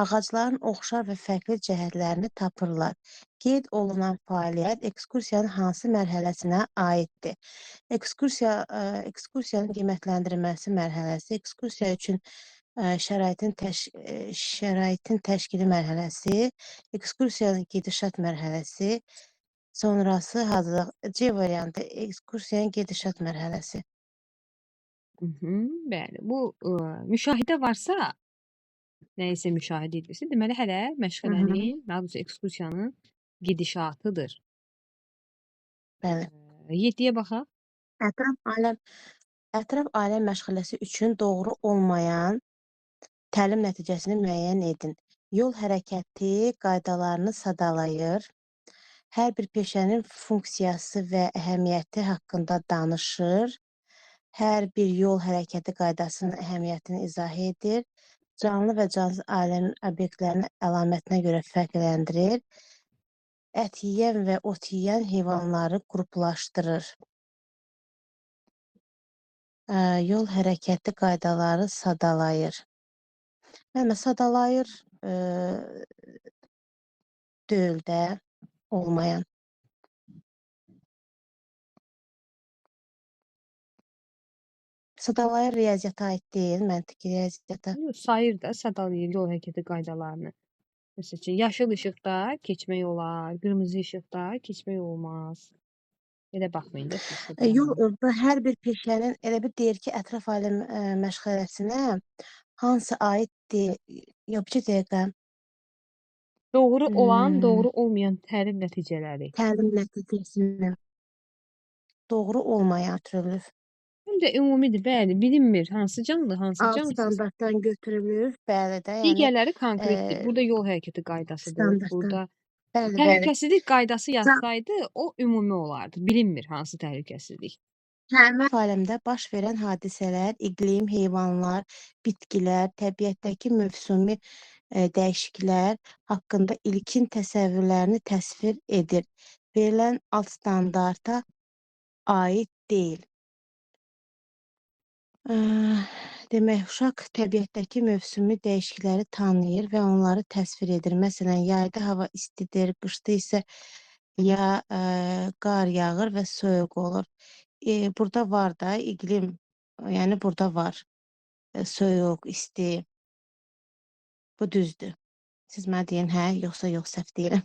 Ağacların oxşar və fərqli cəhətlərini tapırlar. Qeyd olunan fəaliyyət ekskursiyanın hansı mərhələsinə aiddir? Ekskursiyanın qiymətləndirilməsi mərhələsi, ekskursiya üçün şəraitin təşkili mərhələsi, ekskursiyanın gedişat mərhələsi, sonrası hazırlıq. C variantı ekskursiyanın gedişat mərhələsi. Bəli. Bu müşahidə varsa, nə isə müşahidə edilirsə, deməli hələ məşğələnin, daha doğrusu ekskursiyanın gedişatıdır. Bəli. 7-yə baxaq. Ətraf aləm məşğələsi üçün doğru olmayan təlim nəticəsini müəyyən edin. Yol hərəkəti qaydalarını sadalayır. Hər bir peşənin funksiyası və əhəmiyyəti haqqında danışır. Hər bir yol hərəkəti qaydasının əhəmiyyətini izah edir. Canlı və cansız aləmin obyektlərini əlamətinə görə fərqləndirir. Ət yeyən və ot yeyən heyvanları qruplaşdırır. Yol hərəkəti qaydaları sadalayır. Məncə sadalayır deyil də olmayan. Sadalayır riyaziyyata aid deyil, məntiqi riyaziyyata. Sayır da, sadalayır yol hərəkəti qaydalarını. Məsələn ki, yaşıl işıqda keçmək olar, qırmızı işıqda keçmək olmaz. Elə baxmayın da siz. Yol hər bir peşənin elə bir deyir ki, ətraf aləm məşğələsinə hansı aiddir? Yox, bir dəqiqə. Doğru olan, doğru olmayan təlim nəticələri. Təlim nəticəsindən doğru olmayan götürülür. Həm də ümumidir, bəli, bilinmir hansı canlı, hansı Alt cansız. standartdan götürülür, bəli də, yəni Digərləri konkretdir. Burada yol hərəkəti qaydasıdır. standartdan. Burada Bəli, bəli. təhlükəsizlik qaydası yazsaydı, o ümumi olardı. Bilinmir hansı təhlükəsizlik. Ətraf aləmdə baş verən hadisələr, iqlim, heyvanlar, bitkilər, təbiətdəki mövsümi dəyişikliklər haqqında ilkin təsəvvürlərini təsvir edir. Verilən alt standarta aid deyil. Demək, uşaq təbiətdəki mövsümi dəyişiklikləri tanıyır və onları təsvir edir. Məsələn, yayda hava istidir, qışda isə ya qar yağır və soyuq olur. Burada var da iqlim, yəni burada var. Soyuq, isti. Bu düzdür. Siz mənə deyin, hə, yoxsa yox, səhv deyirəm.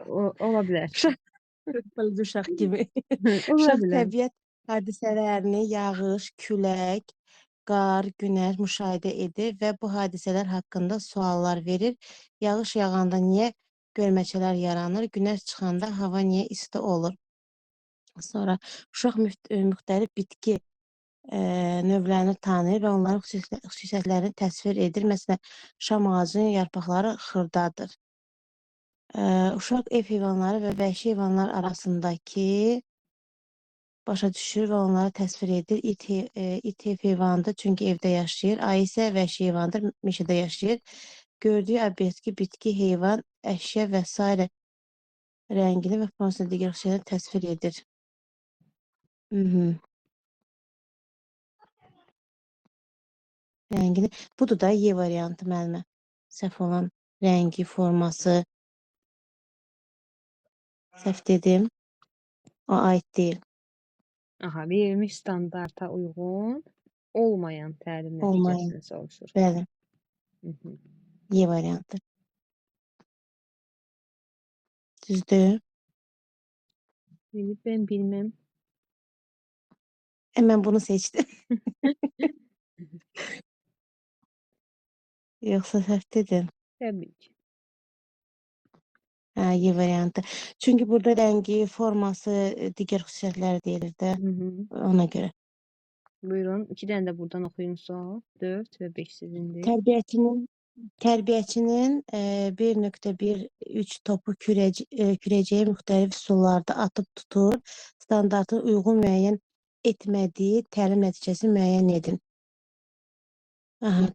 Ola bilər. Uşaq kimi. Ola Uşaq bilər. təbiət hadisələrini, yağış, külək, qar, günəş müşahidə edir və bu hadisələr haqqında suallar verir. Yağış yağanda niyə gölməçələr yaranır? Günəş çıxanda hava niyə isti olur? Sonra uşaq müxtəlif bitki növlərini tanıyır və onların xüsusiyyətlərini təsvir edir. Məsələn, şam ağacının yarpaqları xırdadır. Uşaq ev heyvanları və vəhşi heyvanlar arasındakı başa düşür və onları təsvir edir. İt ev heyvanıdır, çünki evdə yaşayır. Ayı isə vəhşi heyvandır, meşədə yaşayır. Gördüyü obyekt, bitki, heyvan, əşya və s. rəngini və formasını digər xüsusiyyətləri təsvir edir. Rəngini. Budur da Y variantı müəllimə. Səhv olan rəngi, forması. Səhv dedim. O aid deyil. Aha, verilmiş standarta uyğun olmayan təlim Olmayan. nəticəsini soruşur. Bəli. Mhm. Y variantı. Düzdür. Ben bilmem. Mən bunu seçdim. Yoxsa səhv dedim. Təbii ki. Hə, Y variantı. Çünki burada rəngi, forması, digər xüsusiyyətləri deyilir də. Mhm. Ona görə. Buyurun. 2 dənə də buradan oxuyun sual. 4 və 5 sizindir. Tərbiyəçinin 1.1.3 topu kürəcəyə müxtəlif üsullarda atıb tutur. Standartına uyğun müəyyən etmədiyi təlim nəticəsini müəyyən edin.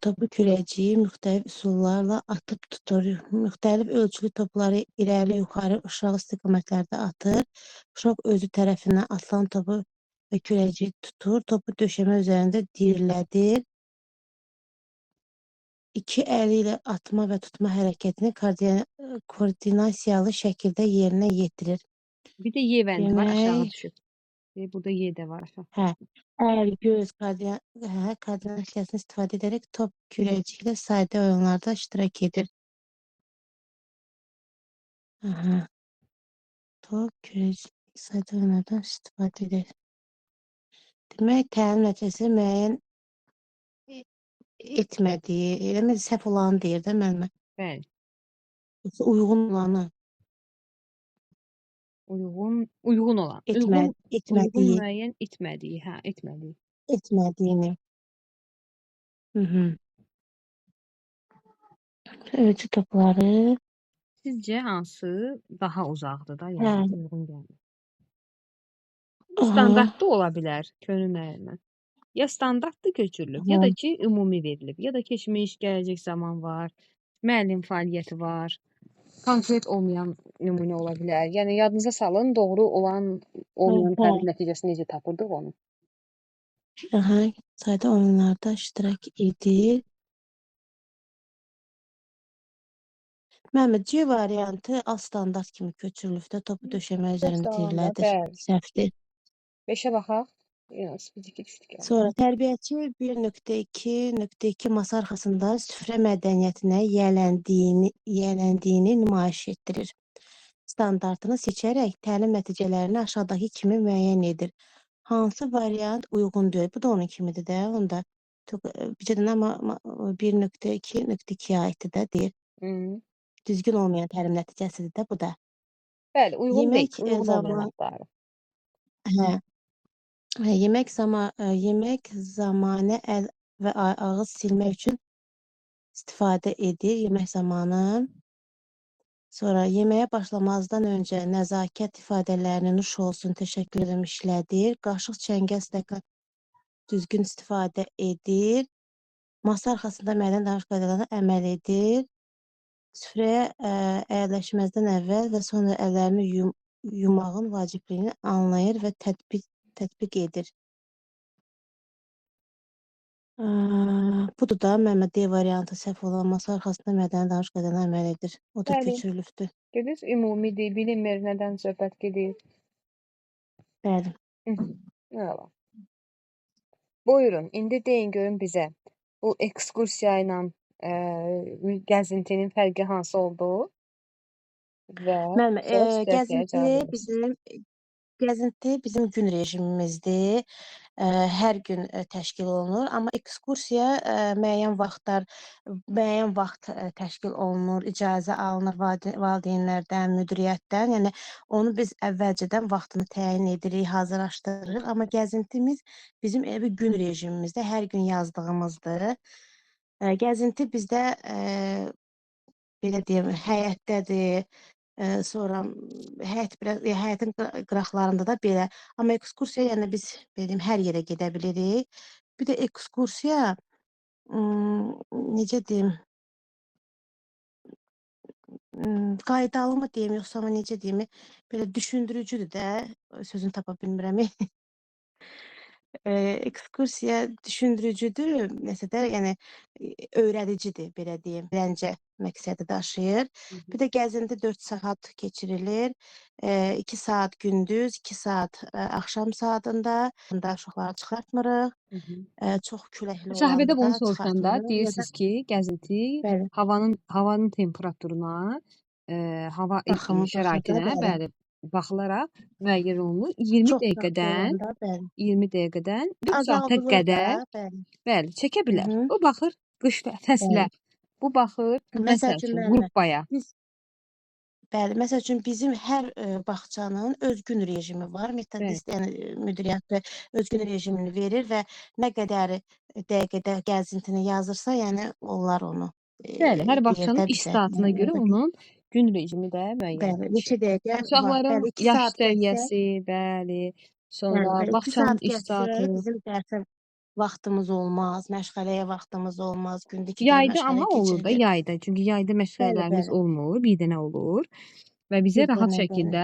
Topu kürəciyi müxtəlif üsullarla atıb tutur. Müxtəlif ölçülü topları irəli yuxarı aşağı istiqamətlərdə atır. Uşaq özü tərəfindən atılan topu və kürəciyi tutur. Topu döşəmə üzərində dirilədir. İki əli ilə atma və tutma hərəkətini koordinasiyalı şəkildə yerinə yetirir. Bir də Y vəndi var, aşağı Demək, düşüb. Burada Y də var aşağı. əl, göz koordinasiyasını istifadə edərək top kürəci ilə sadə oyunlarda iştirak edir. Top kürəci sadə oyunlardan istifadə edir. Demək, təlim nəticəsi müəyyən etmədiyi, eləmi səhv olanı deyir də müəllimə. Bəli. Uyğun olanı. Uyğun olan. Uyğun Etmədiyi. müəyyən etmədiyi. Hə, etmədiyi. Etmədiyini. Ölçü topları. Sizcə hansı daha uzaqdır da, Hə. yəni uyğun gəlmir? Aha. Standartda ola bilər könül müəyyənə. Ya standartda köçürülüb, ya da ki, ümumi verilib, ya da keçmiş, gələcək zaman var, müəllim fəaliyyəti var, konkret olmayan nümunə ola bilər. Yəni yadınıza salın, doğru olan, olmayan təlim nəticəsini necə tapırdıq onu? Sadə oyunlarda iştirak edir. Məmməd, C variantı az standart kimi köçürülübdə topu döşəmə üzərində dirilədir. Bəli. Səhvdir. 5-ə baxaq. Yalnız biz 2 düşdük. Sonra tərbiyəçi 1.2.2 masa arxasında süfrə mədəniyyətinə yiyələndiyini nümayiş etdirir. Standartını seçərək təlim nəticələrini aşağıdakı kimi müəyyən edir. Hansı variant uyğun deyil? Bu da onun kimidir də. Onda bir cədən amma 1.2.2-yə aiddir də deyir. Düzgün olmayan təlim nəticəsidir də bu da. Bəli, uyğun deyil. Yemək Uyğun olmayan adları. Yemək zamanı əl və ağız silmək üçün istifadə edir. Yemək zamanı. Sonra yeməyə başlamazdan öncə nəzakət ifadələrini nuş olsun, təşəkkür edirəm işlədir. Qaşıq, çəngəl, stəkan düzgün istifadə edir. Masa arxasında müəyyən davranış qaydalarına əməl edir. Süfrəyə əyləşməzdən əvvəl və sonra əllərini yumağın vacibliyini anlayır və tətbiq edir. Budur da Məmməd D variantı səhv olan masa arxasında müəyyən davranış qaydalarına əməl edir. O da Bəli. köçürülübdür. Dediniz, ümumidir, bilinmir, nədən söhbət gedir. Bəli. Eyvallah. Buyurun, indi deyin görün bizə. Bu ekskursiya ilə gəzintinin fərqi hansı oldu? Və Gəzinti bizim gün rejimimizdir. hər gün təşkil olunur, amma ekskursiya müəyyən vaxt təşkil olunur, icazə alınır valideynlərdən, müdiriyyətdən. Yəni onu biz əvvəlcədən vaxtını təyin edirik, hazırlaşdırırıq, amma gəzintimiz bizim elə bir gün rejimimizdə hər gün yazdığımızdır. Gəzinti bizdə belə deyim, həyətdədir. Sonra həyətin qıraqlarında da belə. Amma ekskursiya, yəni biz belə deyim, hər yerə gedə bilirik. Bir də ekskursiya necə deyim, qaydalımı deyim, yoxsa amma necə deyim, belə düşündürücüdür də, sözünü tapa bilmirəm. Ekskursiya düşündürücüdür, nəsə də, yəni öyrədicidir, belə deyim. Öyrəncə məqsədi daşıyır. Bir də gəzinti 4 saat keçirilir. 2 saat gündüz, 2 saat axşam saatında. Bunda uşaqları çıxartmırıq. Çox küləkli Müsahibədə olanda bunu da soruşanda çıxartmırıq. deyirsiniz ki, gəzinti Bəli, havanın temperaturuna, hava baxımı baxırdı, şəraitinə, bəli. bəli, baxılaraq müəyyən olunur. 20 Çox buraxdı dəqiqədən olanda, bəli. 20 dəqiqədən 4 saata Azaldılır da, qədər, bəli. bəli, çəkə bilər. Mhm, Bu baxır fəslə, bəli. bu baxır Məsəl məsəl üçün, üçün müəllimə, qrupaya. biz Bəli, məsəl üçün bizim hər bağçanın öz gün rejimi var. Bəli, Metodist, yəni müdiriyyət öz gün rejimini verir və nə qədər dəqiqədə gəzintini yazırsa, yəni onlar onu bəli, hər deyir bağçanın də iş bizə. saatına görə onun gün rejimi də Bəli, müəyyənləşir. neçə dəqiqə var. Uşaqların Bəli, 2 yaş saat getsə, səviyyəsi, bəli, bəli, sonra 2 bağçanın saat iş getsə saatı. bizim dərsə vaxtımız olmaz, məşğələyə vaxtımız olmaz. Gündə 2 dəfə Yayda məşğələ amma olur da keçirilir. yayda. Çünki yayda Bəli, məşğələlərimiz bəli. olmur, bir dənə olur və bizə Bir rahat dənə, bəli. şəkildə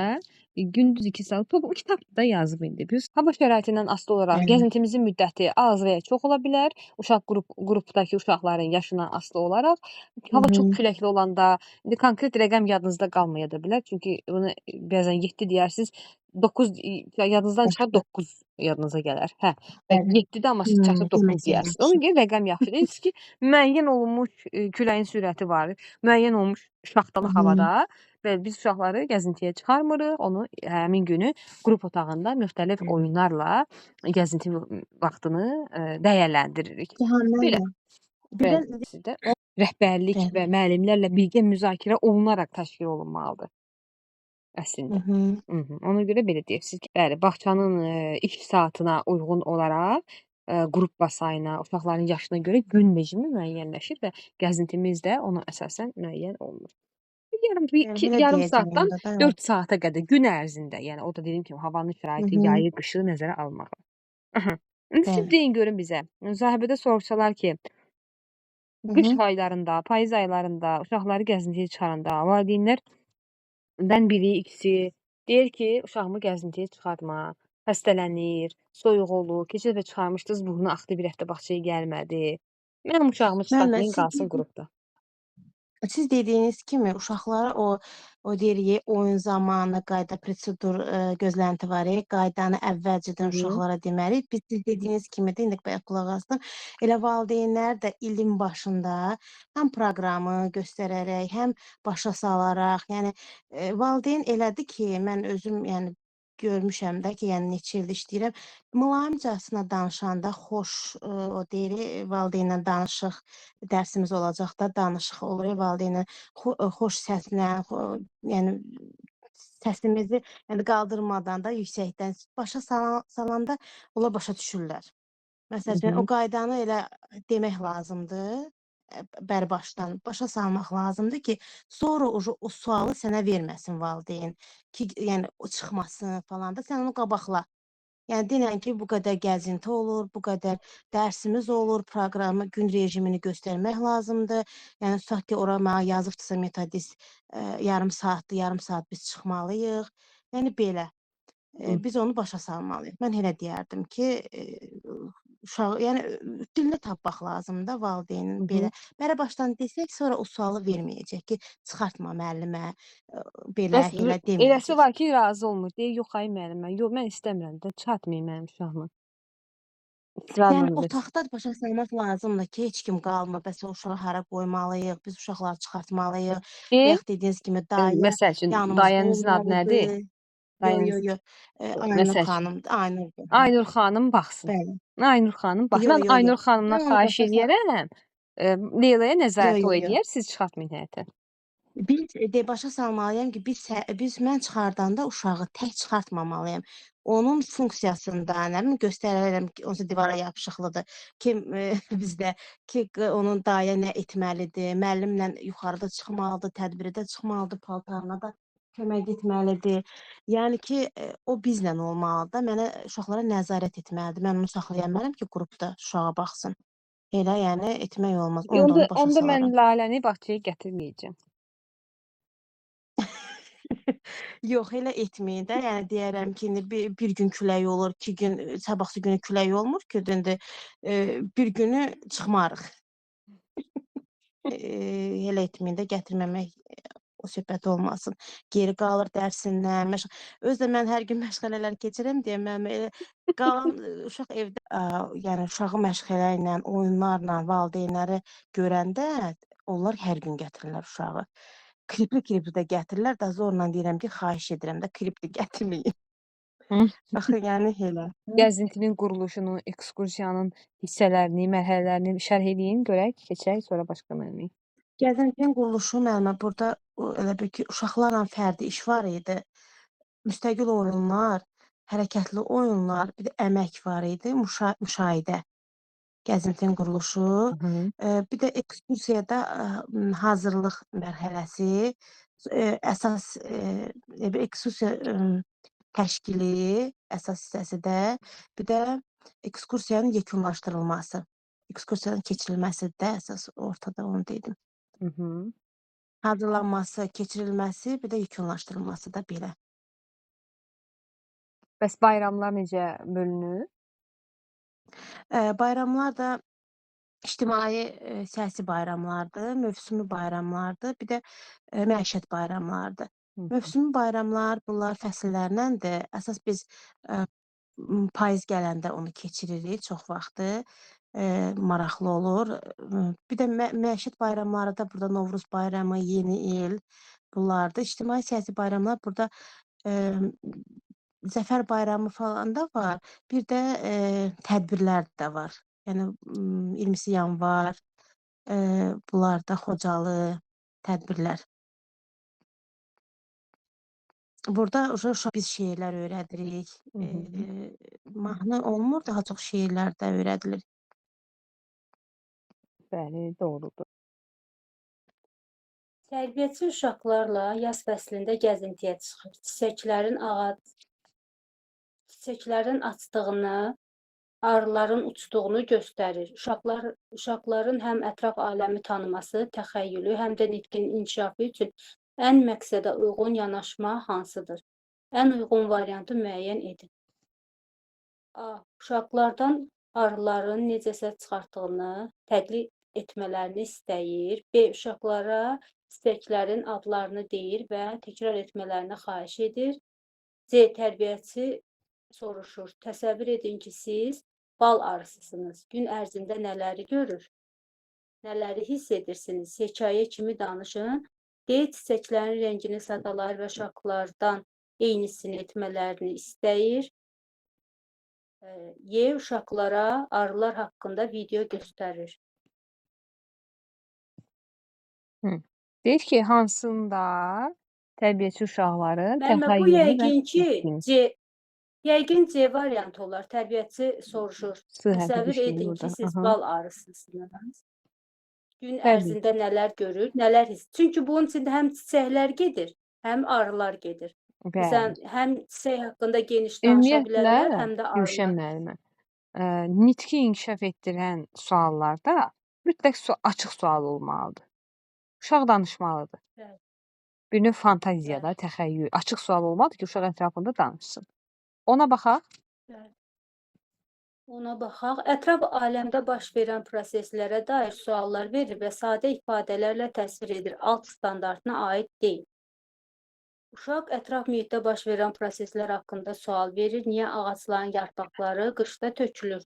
gündüz 2 saat, bu kitabda da yazıb indi. Biz hava şəraitindən asılı olaraq Bəli. gəzintimizin müddəti az və ya çox ola bilər. Uşaq qrupdakı uşaqların yaşına asılı olaraq. Hava çox Mhm, küləkli olanda, indi konkret rəqəm yadınızda qalmaya da bilər. Çünki bunu bəzən 7 deyərsiniz, 9 yadınızdan çıxar, başqa. 9 yadınıza gələr. Hə, və Bəli. 7-dir amma siz çaşıb 9 Demək deyərsiniz. yaxşı. Ona görə rəqəm yaxşı. Deyirsiniz ki, müəyyən olunmuş küləyin sürəti var, müəyyən olmuş şaxtalı Mhm, havada və biz uşaqları gəzintiyə çıxarmırıq. Onu həmin günü qrup otağında müxtəlif bəli. oyunlarla gəzinti vaxtını dəyərləndiririk. Cihan Belə, müəllimə, bir bəli, də sizdə rəhbərlik bəli. və müəllimlərlə birgə müzakirə olunaraq təşkil olunmalıdır əslində. Mhm, Ona görə belə deyirsiz ki, bəli, bağçanın iş saatına uyğun olaraq qrup sayına, uşaqların yaşına görə gün rejimi müəyyənləşir və gəzintimiz də ona əsasən müəyyən olunur. bəli, belə Yarım deyəcəm saatdan onda da. 4 saata qədər gün ərzində, yəni o da dediyim kimi havanın şəraiti, Mhm, yayı, qışı nəzərə almaqla. Aha. İndi siz bəli. deyin görün bizə. Müsahibədə soruşsalar ki, qış Mhm, aylarında, payız aylarında uşaqları gəzintiyə çıxaranda valideynlərdən biri, ikisi deyir ki, uşağımı gəzintiyə çıxartma, xəstələnir, soyuq olur, keçən dəfə çıxarmışdınız, burnu axdı, bir həftə bağçaya gəlmədi. Mənim uşağımı müəllimə, çıxartmayın, qalsın qrupda. siz dediyiniz kimi uşaqlara o deyirik oyun zamanı qayda prosedur gözlənti var. Qaydanı əvvəlcədən Hı. uşaqlara deməliyik. Biz siz dediyiniz kimi də indi bayaq qulaq asdım. Elə valideynlər də ilin başında həm proqramı göstərərək, həm başa salaraq, yəni valideyn elədi ki, mən özüm yəni görmüşəm də ki, yəni neçə ildir işləyirəm. Mülayimcasına danışanda xoş o deyirik valideynlə danışıq. Dərsimiz olacaq da danışıq olur valideynlə xoş səslə, yəni səsimizi yəni qaldırmadan da yüksəkdən başa salanda onlar başa düşürlər. Məsəl üçün o qaydanı elə demək lazımdır. Bərbaşdan başa salmaq lazımdır ki, sonra o sualı sənə verməsin valideyn ki, yəni o çıxmasın falan da sən onu qabaqla. Yəni denən ki, bu qədər gəzinti olur, bu qədər dərsimiz olur, proqramı, gün rejimini göstərmək lazımdır. Yəni tutaq ki, ora mənə yazıbdısa metodist yarım saatdır, yarım saat biz çıxmalıyıq. Yəni belə. Biz onu başa salmalıyıq. Mən elə deyərdim ki, uşağı, yəni dilini tapmaq lazımdır da valideynin belə. Bərə başdan desək, sonra o sualı verməyəcək ki, çıxartma müəllimə, belə, Bəs elə eləsi deməyəcək. var ki, razı olmur. Deyir, yox ay müəllimə, yox mən istəmirəm də, çıxartmayın mənim uşağımı. İsrarla Yəni bəs. otaqda başa salmaq lazımdır ki, heç kim qalmır. Bəs o uşağı hara qoymalıyıq? Biz uşaqları çıxartmalıyıq. Deyir, Bayaq dediyiniz kimi dayə məsəl üçün yanımızda dayənizin adı nədir? olmalıdır. Yo. Aynur Məsəl üçün. xanımdır. Aynurdur. Aynur xanım baxsın. Bəli. Aynur xanım bax. Yo. Mən Aynur xanımdan Mən onu xahiş başa sal. eləyərəm. Leylaya nəzarət o Yo. eləyər, siz çıxartmayın həyətə. Biz başa salmalıyam ki, mən çıxardanda uşağı tək çıxartmamalıyam. Onun funksiyasında, nə bilim, göstərərəm ki, onsuz divara yapışıqlıdır. Kim bizdə ki, onun dayə nə etməlidir, müəllimlə yuxarıda çıxmalıdır, tədbirdə çıxmalıdır, paltarına da kömək etməlidir. Yəni ki, o bizlə olmalıdır. Mənə uşaqlara nəzarət etməlidir. Mən onu saxlaya bilmərəm ki, qrupda uşağa baxsın. Elə yəni etmək olmaz. Onu da onu başa Onda mən salaram. Laləni bağçaya gətirməyəcəm. Yox, elə etməyin də. Yəni deyərəm ki, indi bir gün külək olur, 2 gün, sabahsı günü külək olmur ki, indi bir günü çıxmarıq. Elə etməyin də, gətirməmək o söhbət olmasın. Geri qalır dərsindən, özü də mən hər gün məşğələlər keçirəm deyə mən elə qalan uşaq evdə yəni uşağı məşğələ ilə, oyunlarla valideynləri görəndə onlar hər gün gətirirlər uşağı. Klipli də gətirirlər də zorla deyirəm ki, xahiş edirəm də klipli gətirməyin. Axı yəni elə. Gəzintinin quruluşunu, ekskursiyanın hissələrini, mərhələlərini şərh eləyin, görək, keçək, sonra başqa müəllimə. Gəzintinin quruluşu müəllimə burada elə bil ki, uşaqlarla fərdi iş var idi. Müstəqil oyunlar, hərəkətli oyunlar, bir də əmək var idi, müşahidə. Gəzintinin quruluşu, bir də ekskursiyada hazırlıq mərhələsi, əsas ekskursiya təşkili, əsas hissəsi də, bir də ekskursiyanın yekunlaşdırılması, ekskursiyanın keçirilməsi də əsas ortada onu dedim. Hazırlanması, keçirilməsi, bir də yekunlaşdırılması da belə. Bəs bayramlar necə bölünür? Bayramlar da ictimai siyasi bayramlardır, mövsümi bayramlardır, bir də məişət bayramlardır. Mövsümi bayramlar, bunlar fəsillərləndir. Əsas biz payız gələndə onu keçiririk çox vaxtı. Maraqlı olur. Bir də məişət bayramları da burada Novruz bayramı, Yeni il bunlardır. İctimai siyasi bayramlar burada Zəfər bayramı falan da var. Bir də tədbirlər də var. Yəni 20 yanvar, bunlar da Xocalı tədbirlər. Burada biz şeirlər öyrədirik. Mahnı olmur, daha çox şeirlər də öyrədilir. Bəli, doğrudur. Tərbiyəçi uşaqlarla yaz fəslində gəzintiyə çıxır. Çiçəklərin açdığını, arıların uçduğunu göstərir. Uşaqların həm ətraf aləmi tanıması, təxəyyülü, həm də nitqin inkişafı üçün ən məqsədə uyğun yanaşma hansıdır? Ən uyğun variantı müəyyən edin. A. Uşaqlardan arıların necə səs çıxartdığını təqlid etmələrini istəyir. B. Uşaqlara çiçəklərin adlarını deyir və təkrar etmələrini xahiş edir. C. Tərbiyəçi soruşur. Təsəvvür edin ki, siz bal arısısınız. Gün ərzində nələri görür? Nələri hiss edirsiniz? Hekayə kimi danışın. D. Çiçəklərin rəngini sadalayır və uşaqlardan eynisini etmələrini istəyir. Y. Uşaqlara arılar haqqında video göstərir. Deyir ki, hansında tərbiyəçi uşaqların Bu təxəyyülü və yəqin ki, nitqini. yəqin C variantı olar. Tərbiyəçi soruşur. S hərfi Təsəvvür düşdü edin burada. ki, siz Aha. bal arısısınız. Gün Təbii. ərzində nələr görür, nələr hiss. Çünki bunun içində həm çiçəklər gedir, həm arılar gedir. Bəli. Məsələn, həm çiçək haqqında geniş danışa Ümumiyyətlə, bilərlər, həm də Gülşən arılar. müəllimə, nitqi inkişaf etdirən suallarda mütləq açıq sual olmalıdır. Uşaq danışmalıdır. Bəli. Bir növ fantaziyada, təxəyyül, açıq sual olmalıdır ki, uşaq ətrafında danışsın. Ona baxaq. Bəli. Ona baxaq. Ətraf aləmdə baş verən proseslərə dair suallar verir və sadə ifadələrlə təsvir edir. Alt standartına aid deyil. Uşaq ətraf mühitdə baş verən proseslər haqqında sual verir. Niyə ağacların yarpaqları qışda tökülür?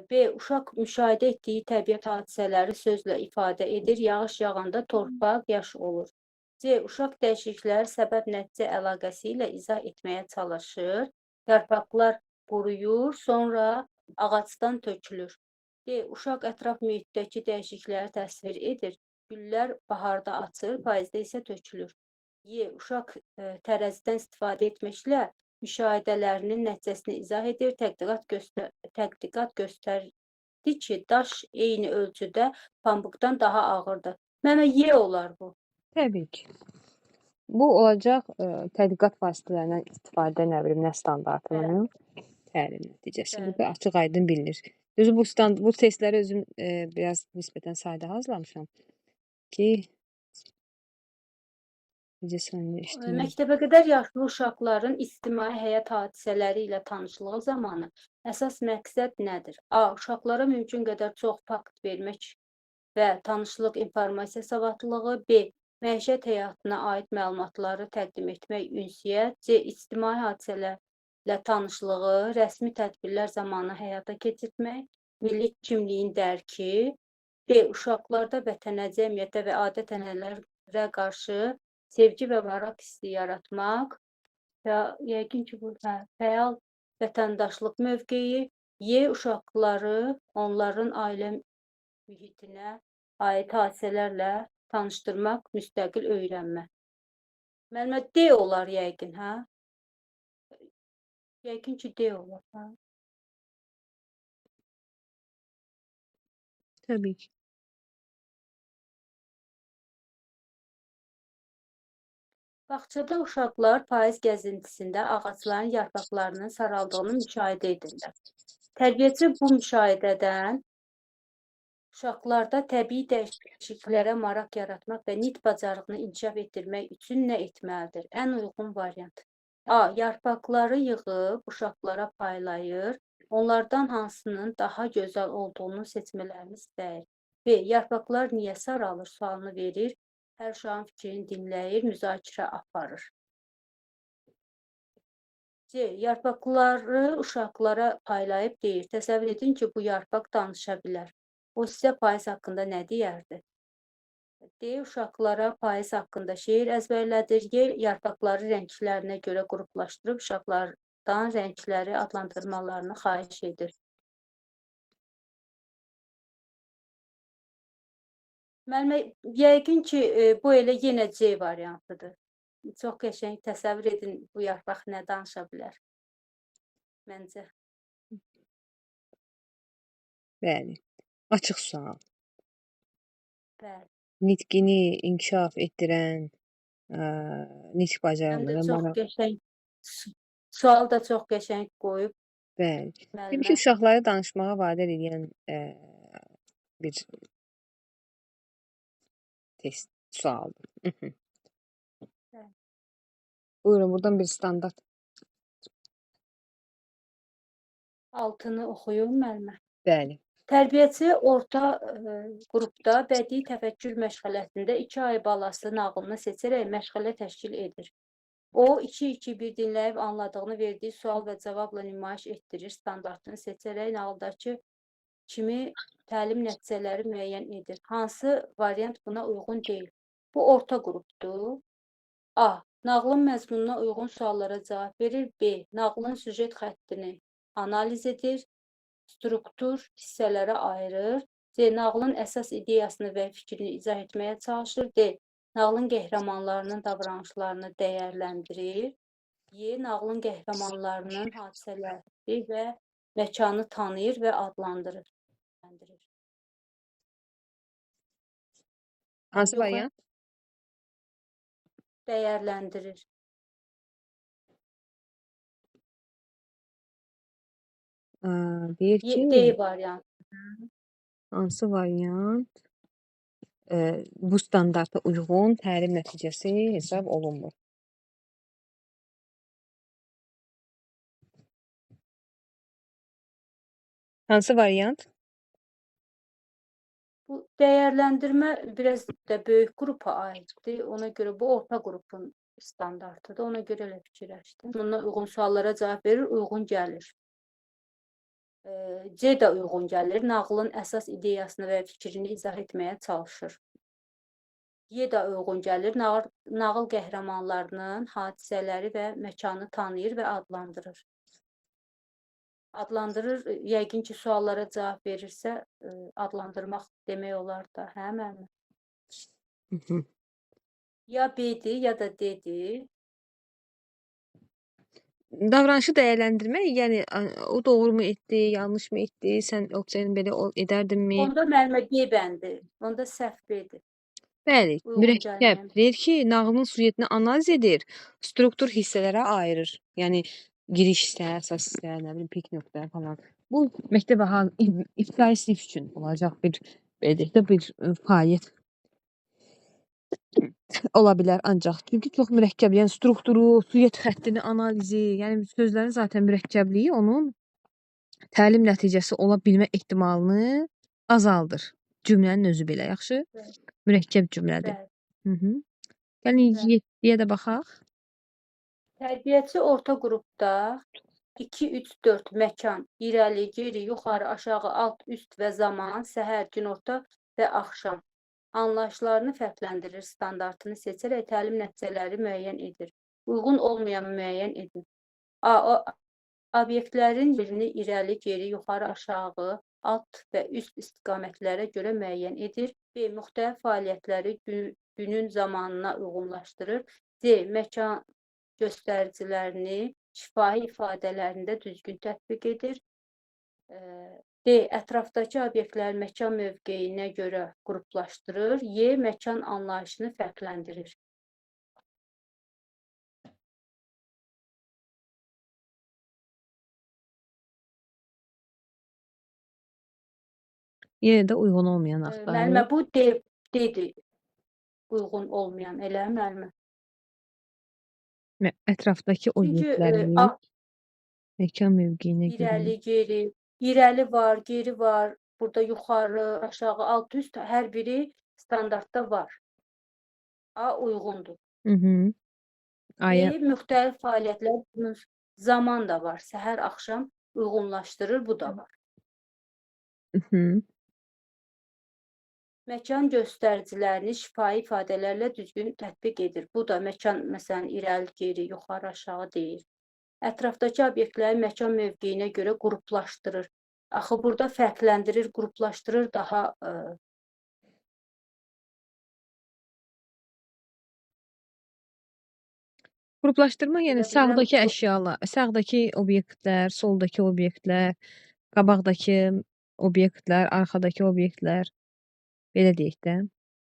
B. Uşaq müşahidə etdiyi təbiət hadisələri sözlə ifadə edir. Yağış yağanda torpaq yaş olur. C. Uşaq dəyişiklikləri səbəb-nəticə əlaqəsi ilə izah etməyə çalışır. Yarpaqlar quruyur, sonra ağacdan tökülür. D. Uşaq ətraf mühitdəki dəyişiklikləri təsvir edir. Güllər baharda açır, payızda isə tökülür. Y. Uşaq tərəzidən istifadə etməklə müşahidələrinin nəticəsini izah edir. Tədqiqat göstərdi ki, daş eyni ölçüdə pambıqdan daha ağırdır. Mənə Y olar bu. Təbii ki. Bu olacaq tədqiqat vasitələrindən istifadə, nə bilim, nə standartının təlim nəticəsi. Bəli. Bu açıq aydın bilinir. Düzü bu testləri özüm biraz nisbətən sadə hazırlamışam ki, necə sənləşdirmək. Məktəbə qədər yaşlı uşaqların ictimai həyat hadisələri ilə tanışlığı zamanı əsas məqsəd nədir? A. Uşaqlara mümkün qədər çox fakt vermək və tanışlıq informasiya savadlılığı. B. Məişət həyatına aid məlumatları təqdim etmək, ünsiyyət. C. İctimai hadisələrlə tanışlığı, rəsmi tədbirlər zamanı həyata keçirmək, milli kimliyin dərki. D. Uşaqlarda vətənə, cəmiyyətə və adət-ənənələrə qarşı sevgi və maraq hissi yaratmaq. Yəqin ki, bu fəal vətəndaşlıq mövqeyi. Y. Uşaqları onların ailə mühitinə aid hadisələrlə tanışdırmaq, müstəqil öyrənmə. Müəllimə D olar yəqin, hə? Yəqin ki, D olar, hə? Təbii ki. Bağçada uşaqlar payız gəzintisində ağacların yarpaqlarının saraldığını müşahidə edirlər. Tərbiyəçi bu müşahidədən uşaqlarda təbii dəyişikliklərə maraq yaratmaq və nitq bacarığını inkişaf etdirmək üçün nə etməlidir? Ən uyğun variant. A. Yarpaqları yığıb uşaqlara paylayır. Onlardan hansının daha gözəl olduğunu seçmələrini istəyir. B. Yarpaqlar niyə saralır sualını verir. Hər uşağın fikrini dinləyir, müzakirə aparır. C. Yarpaqları uşaqlara paylayıb deyir. Təsəvvür edin ki, bu yarpaq danışa bilər. O sizə payız haqqında nə deyərdi? D. Uşaqlara payız haqqında şeir əzbərlədir. Y. Yarpaqları rənglərinə görə qruplaşdırıb uşaqlardan rəngləri adlandırmalarını xahiş edir. Müəllimə, yəqin ki, bu elə yenə C variantıdır. Çox qəşəng təsəvvür edin, bu yarpaq nə danışa bilər? Məncə. Bəli. Açıq sual. Bəli. Nitqini inkişaf etdirən, nitq Həm bacarığını də və çox maraq. qəşəng. Sual da çox qəşəng qoyub. Bəli. Demək ki, Müəllimə. uşaqları danışmağa vadar edən bir test sualdır. Bəli. Buyurun, buradan bir standart. Altını oxuyum müəllimə. Bəli. Tərbiyəçi orta qrupda bədii təfəkkür məşğələsində 2 ay balası nağılını seçərək məşğələ təşkil edir. O, 2-2-1 dinləyib anladığını verdiği sual və cavabla nümayiş etdirir. Standartını seçərək nağıldakı kimi təlim nəticələri müəyyən edir. Hansı variant buna uyğun deyil? Bu orta qrupdur. A. Nağılın məzmununa uyğun suallara cavab verir. B. Nağılın süjet xəttini analiz edir. Struktur hissələrə ayırır. C. Nağılın əsas ideyasını və fikrini izah etməyə çalışır. D. Nağılın qəhrəmanlarının davranışlarını dəyərləndirir. Y. Nağılın qəhrəmanlarının hadisələri və məkanı tanıyır və adlandırır. Hansı Yox, variant? Dəyərləndirir. Deyir D ki, variant. hansı variant bu standarta uyğun təlim nəticəsi hesab olunmur? Hansı variant? Bu dəyərləndirmə biraz da böyük qrupa aiddir. Ona görə bu orta qrupun standartıdır. Ona görə elə fikirləşdim. Bundan uyğun suallara cavab verir, uyğun gəlir. C də uyğun gəlir. Nağılın əsas ideyasını və fikrini izah etməyə çalışır. Y da uyğun gəlir. Nağıl qəhrəmanlarının hadisələri və məkanı tanıyır və adlandırır. Adlandırır, yəqin ki, suallara cavab verirsə, adlandırmaq demək olar da, hə müəllimə? Mhm. Ya B-dir, ya da D-dir. Davranışı dəyərləndirmək, yəni o doğru mu etdi, yanlış mı etdi, sən olsaydın belə edərdinmi? Onda müəllimə B bəndi. Onda səhv B-dir. Bəli, Uyğun mürəkkəb gəlməyən. deyir ki, nağılın süjetini analiz edir, struktur hissələrə ayırır. Yəni giriş hissəyə, əsas hissəyə, nə bilim, pik nöqtəyə falan. Bu məktəbə ibtidai sinif üçün olacaq bir belə deyək də bir fəaliyyət ola bilər ancaq. Çünki çox mürəkkəb, yəni strukturu, süjet xəttini analizi, yəni sözlərin zaten mürəkkəbliyi onun təlim nəticəsi ola bilmə ehtimalını azaldır. Cümlənin özü belə, yaxşı? Bəli. Mürəkkəb cümlədir. Bəli. Mhm. Gəlin Bəli. 7-yə də baxaq. Tərbiyəçi orta qrupda 2, 3, 4 məkan, irəli, geri, yuxarı, aşağı, alt, üst və zaman, səhər, günorta və axşam anlayışlarını fərqləndirir, standartını seçərək təlim nəticələri müəyyən edir. Uyğun olmayan müəyyən edin. A. Obyektlərin yerini irəli, geri, yuxarı, aşağı, alt və üst istiqamətlərə görə müəyyən edir. B. Müxtəlif fəaliyyətləri günün zamanına uyğunlaşdırır. C. Məkan göstəricilərini şifahi ifadələrində düzgün tətbiq edir. D. Ətrafdakı obyektləri məkan mövqeyinə görə qruplaşdırır. Y. Məkan anlayışını fərqləndirir. Yenə də uyğun olmayan axtarır. Müəllimə, bu D-dir. Uyğun olmayan, elə müəllimə? Ətrafdakı Çünki obyektlərin məkan mövqeyinə görə. irəli, geri, irəli var, geri var, burada yuxarı, aşağı, alt, üst hər biri standartda var. A. Uyğundur. Mhm. Aya. B. Müxtəlif fəaliyyətlər zaman da var. Səhər, axşam uyğunlaşdırır, bu da var. Mhm. Məkan göstəricilərini şifahi ifadələrlə düzgün tətbiq edir. Bu da məkan, məsələn, irəli, geri, yuxarı, aşağı deyir. Ətrafdakı obyektləri məkan mövqeyinə görə qruplaşdırır. Axı burada fərqləndirir, qruplaşdırır daha Qruplaşdırma, yəni Elə bilirəm, sağdakı əşyalar, sağdakı obyektlər, soldakı obyektlər, qabaqdakı obyektlər, arxadakı obyektlər, belə deyək də.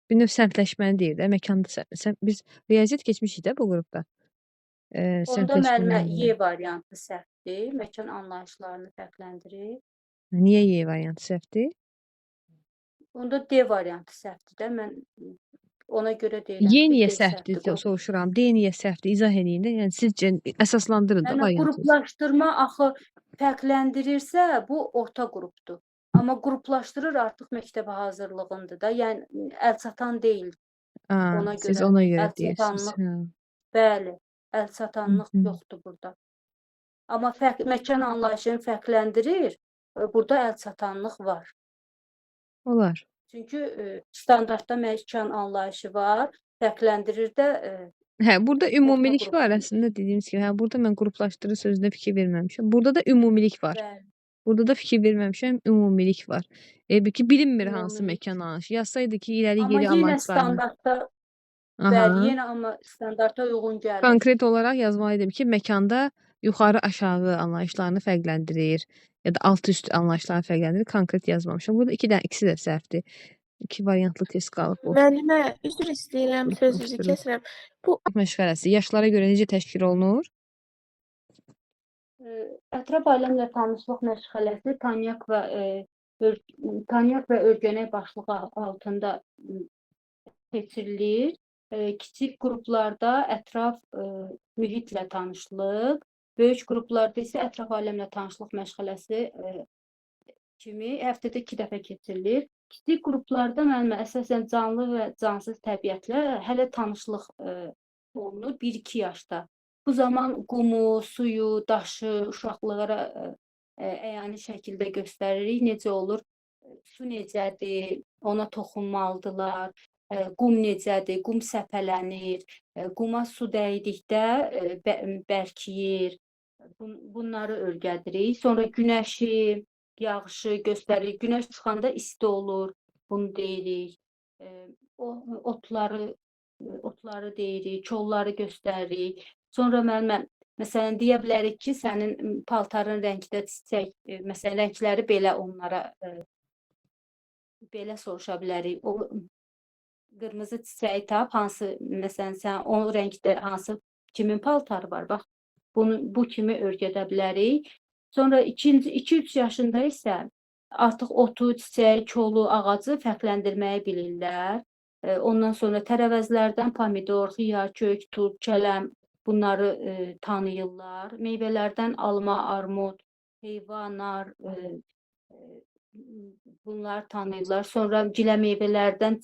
Bir növ səmtləşməni deyir də, məkanda biz riyaziyyat keçmişik də bu qrupda. onda müəllimə Səmtləşməni. Y variantı səhvdir. Məkan anlayışlarını fərqləndirir. Niyə Y variantı səhvdir? Onda D variantı səhvdir də. Mən ona görə deyirəm Y ki, niyə D səhvdir səhvdir. soruşuram. D niyə səhvdir? İzah eləyin də. Yəni sizcə əsaslandırın da Yəni variantınızı. qruplaşdırma axı fərqləndirirsə, bu orta qrupdur. Amma qruplaşdırır artıq məktəbə hazırlığındır da. Yəni əlçatan deyil. Ona Siz görə ona görə deyirsiniz. əlçatanlıq, bəli, əlçatanlıq Hı. yoxdur burada. Amma məkan anlayışını fərqləndirir. Burada əlçatanlıq var. Olar. Çünki standartda məkan anlayışı var, fərqləndirir də Hə, burada ümumilik qrupu. var əslində dediyimiz kimi. Hə, burada mən qruplaşdırı sözünə fikir verməmişəm. Burada da ümumilik var. bəli, Burada da fikir verməmişəm, ümumilik var. Ki bilinmir hansı ümumilik. məkan anlayışı. Yazsaydı ki, irəli Amma geri yenə anlayışlarını. standartda, Aha. bəli, yenə amma standarta uyğun gəlir. Konkret olaraq yazmalıydım ki, məkanda yuxarı aşağı anlayışlarını fərqləndirir ya da alt üst anlayışlarını fərqləndirir. Konkret yazmamışam. Burada ikisi də səhvdir. 2 variantlı test qalıb. Müəllimə, üzr istəyirəm, sözünüzü Qruplaşdırın. kəsirəm. Bu Məşğələsi yaşlara görə necə təşkil olunur? Ətraf aləmlə tanışlıq məşğələsi Tanyak və Örgənək başlığı altında keçirilir. Kiçik qruplarda ətraf mühitlə tanışlıq, böyük qruplarda isə ətraf aləmlə tanışlıq məşğələsi kimi həftədə 2 dəfə keçirilir. Kiçik qruplarda müəllimə əsasən canlı və cansız təbiətlə hələ tanışlıq olunur 1-2 yaşda. Bu zaman qumu, suyu, daşı uşaqlara əyani şəkildə göstəririk. Necə olur? Su necədir? Ona toxunmalıdırlar. qum necədir, qum səpələnir, quma su dəydikdə bərkiyir. Bunları öyrədirik. Sonra günəşi, yağışı göstəririk. Günəş çıxanda isti olur, bunu deyirik. Otları deyirik, kolları göstəririk. Sonra müəllimə, məsələn, deyə bilərik ki, sənin paltarın rəngdə çiçək, məsələn, rəngləri belə onlara belə soruşa bilərik. O qırmızı çiçəyi tap, hansı, məsələn, sən o rəngdə hansı, kimin paltarı var, bax, bu kimi öyrədə bilərik. Sonra 2-3 yaşında isə artıq otu, çiçəyi, kolu, ağacı fərqləndirməyi bilirlər. Ondan sonra tərəvəzlərdən pomidor, xiyar, kök, turp, kələm bunları tanıyırlar. Meyvələrdən alma, armud, heyva, nar bunları tanıyırlar. Sonra gilə meyvələrdən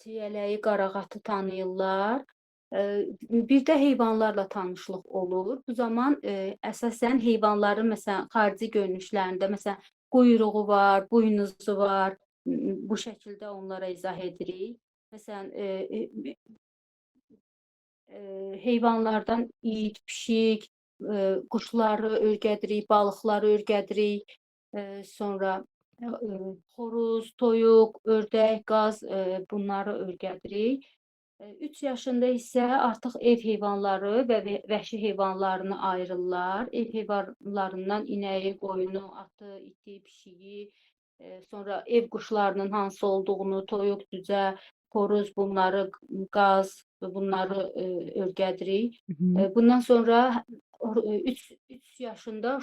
çiyələyi, qarağatı tanıyırlar. Bir də heyvanlarla tanışlıq olur. Bu zaman əsasən heyvanların məsələn xarici görünüşlərində məsələn quyruğu var, buynuzu var. Bu şəkildə onlara izah edirik. Məsələn heyvanlardan it, pişik, quşları öyrədirik, balıqları öyrədirik. Sonra xoruz, toyuq, ördək, qaz bunları öyrədirik. 3 yaşında isə artıq ev heyvanları və vəhşi heyvanlarını ayırırlar. Ev heyvanlarından inəyi, qoyunu, atı, iti, pişiyi, sonra ev quşlarının hansı olduğunu, toyuq, cücə, xoruz bunları, qaz bunları öyrədirik. Bundan sonra 3 yaşında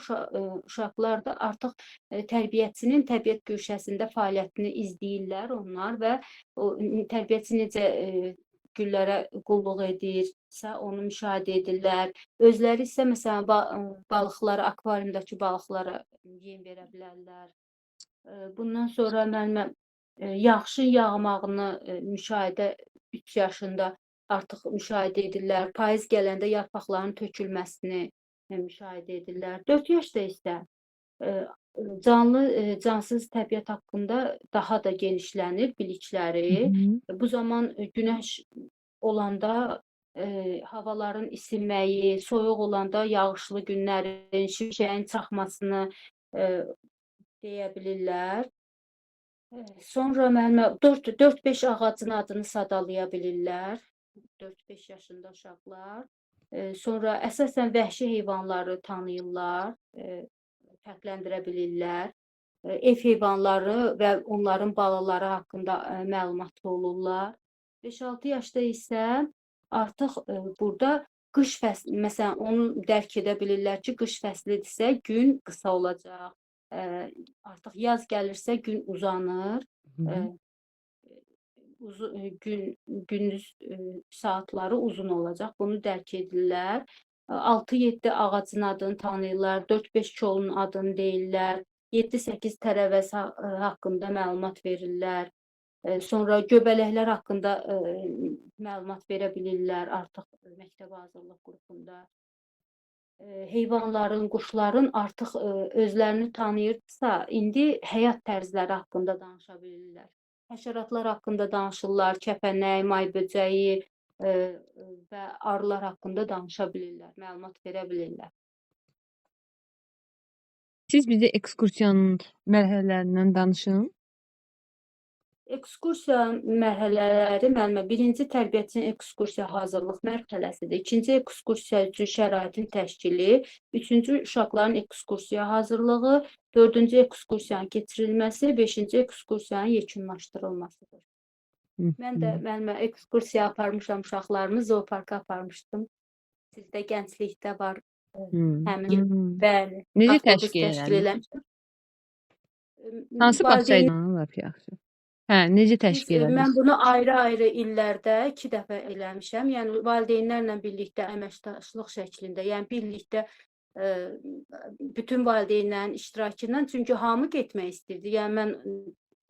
uşaqlar da artıq tərbiyəçinin təbiət güşəsində fəaliyyətini izləyirlər onlar və o tərbiyəçi necə güllərə qulluq edirsə, onu müşahidə edirlər. Özləri isə məsələn balıqlara, akvariumdakı balıqlara yem verə bilərlər. Bundan sonra müəllimə yağışın yağmağını müşahidə 3 yaşında artıq müşahidə edirlər. Payız gələndə yarpaqların tökülməsini müşahidə edirlər. 4 yaşda isə canlı, cansız təbiət haqqında daha da genişlənir bilikləri. Bu zaman günəş olanda havaların isinməyi, soyuq olanda yağışlı günlərin, şimşəyin çaxmasını deyə bilirlər. Sonra müəllimə 4-5 ağacın adını sadalaya bilirlər. 4-5 yaşında uşaqlar. Sonra əsasən vəhşi heyvanları tanıyırlar, fərqləndirə bilirlər. Ev heyvanları və onların balaları haqqında məlumatlı olurlar. 5-6 yaşda isə artıq burada qış fəsli, məsələn, onu dərk edə bilirlər ki, qış fəslidirsə gün qısa olacaq. Artıq yaz gəlirsə gün uzanır. Gündüz saatları uzun olacaq. Bunu dərk edirlər. 6-7 ağacın adını tanıyırlar, 4-5 kolun adını deyirlər, 7-8 tərəvəz haqqında məlumat verirlər. Sonra göbələklər haqqında məlumat verə bilirlər artıq məktəbə hazırlıq qrupunda. Heyvanların, quşların artıq özlərini tanıyırsa, indi həyat tərzləri haqqında danışa bilirlər. Həşəratlar haqqında danışırlar, kəpənək, may böcəyi və arılar haqqında danışa bilirlər, məlumat verə bilirlər. Siz bizə ekskursiyanın mərhələlərindən danışın. Ekskursiya mərhələləri müəllimə, birinci tərbiyəçinin ekskursiya hazırlıq mərhələsidir. İkinci ekskursiya üçün şəraitin təşkili, üçüncü uşaqların ekskursiya hazırlığı, dördüncü ekskursiyanın keçirilməsi, beşinci ekskursiyanın yekunlaşdırılmasıdır. Mən də müəllimə ekskursiya aparmışam uşaqlarımı, zooparka aparmışdım. Sizdə gənclikdə var həmin, bəli, Necə avtobus təşkil təşkil eləmiş? eləmişəm. Hansı bağça ilə lap yaxşı? Hə, necə təşkil Mən eləmiş? bunu ayrı-ayrı illərdə 2 dəfə eləmişəm. Yəni valideynlərlə birlikdə əməkdaşlıq şəklində, yəni birlikdə bütün valideynlərin iştirakı ilə, çünki hamı getmək istirdi. Yəni mən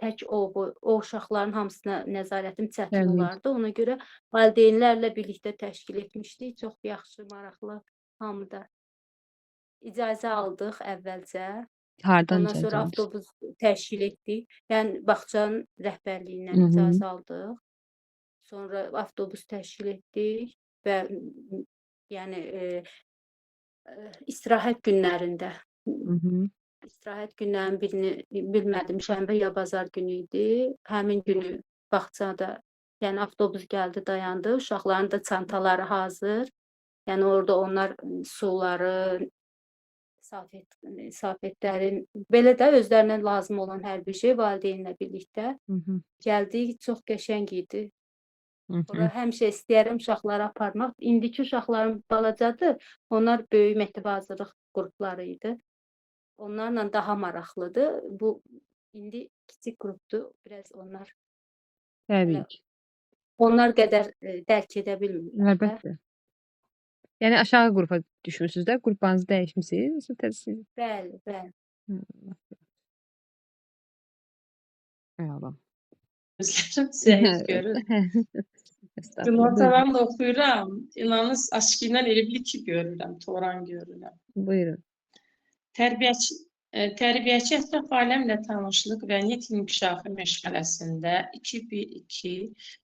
tək o uşaqların hamısına nəzarətim çətin Təbii. olardı. Ona görə valideynlərlə birlikdə təşkil etmişdik. Çox yaxşı, maraqlı, hamıda icazə aldıq əvvəlcə. Hardan Ondan sonra icazə almısınız? avtobus təşkil etdik. Yəni bağçanın rəhbərliyindən Hı hı. icazə aldıq. Sonra avtobus təşkil etdik və yəni istirahət günlərində Hı hı. istirahət günlərinin birini bilmədim, şənbə ya bazar günü idi. Həmin günü bağçada, yəni avtobus gəldi, dayandı. Uşaqların da çantaları hazır. Yəni orada onlar suları, salfetlərin, belə də özlərinə lazım olan hər bir şey valideynlə birlikdə Hı hı. gəldik. Çox qəşəng idi. Hı Ora hı. həmişə istəyərəm uşaqları aparmaq. İndiki uşaqlarım balacadır. Onlar böyük məktəbə hazırlıq qrupları idi. Onlarla daha maraqlıdır. Bu indi kiçik qrupdur. Biraz onlar Təbii hələ ki. onlar qədər dərk edə bilmirlər də. Əlbəttə. Yəni aşağı qrupa düşmüsünüz də, qrupanızı dəyişmisiniz, yoxsa tez? Bəli, bəli. Əla. Gözlərim zəif görür. Estağfurullah. Günortadan da oxuyuram. İnanın aşkıyla elə bil ki görürəm, toran görürəm. Buyurun. Tərbiyəçi ətraf aləmlə tanışlıq və nitq inkişafı məşğələsində 2-1-2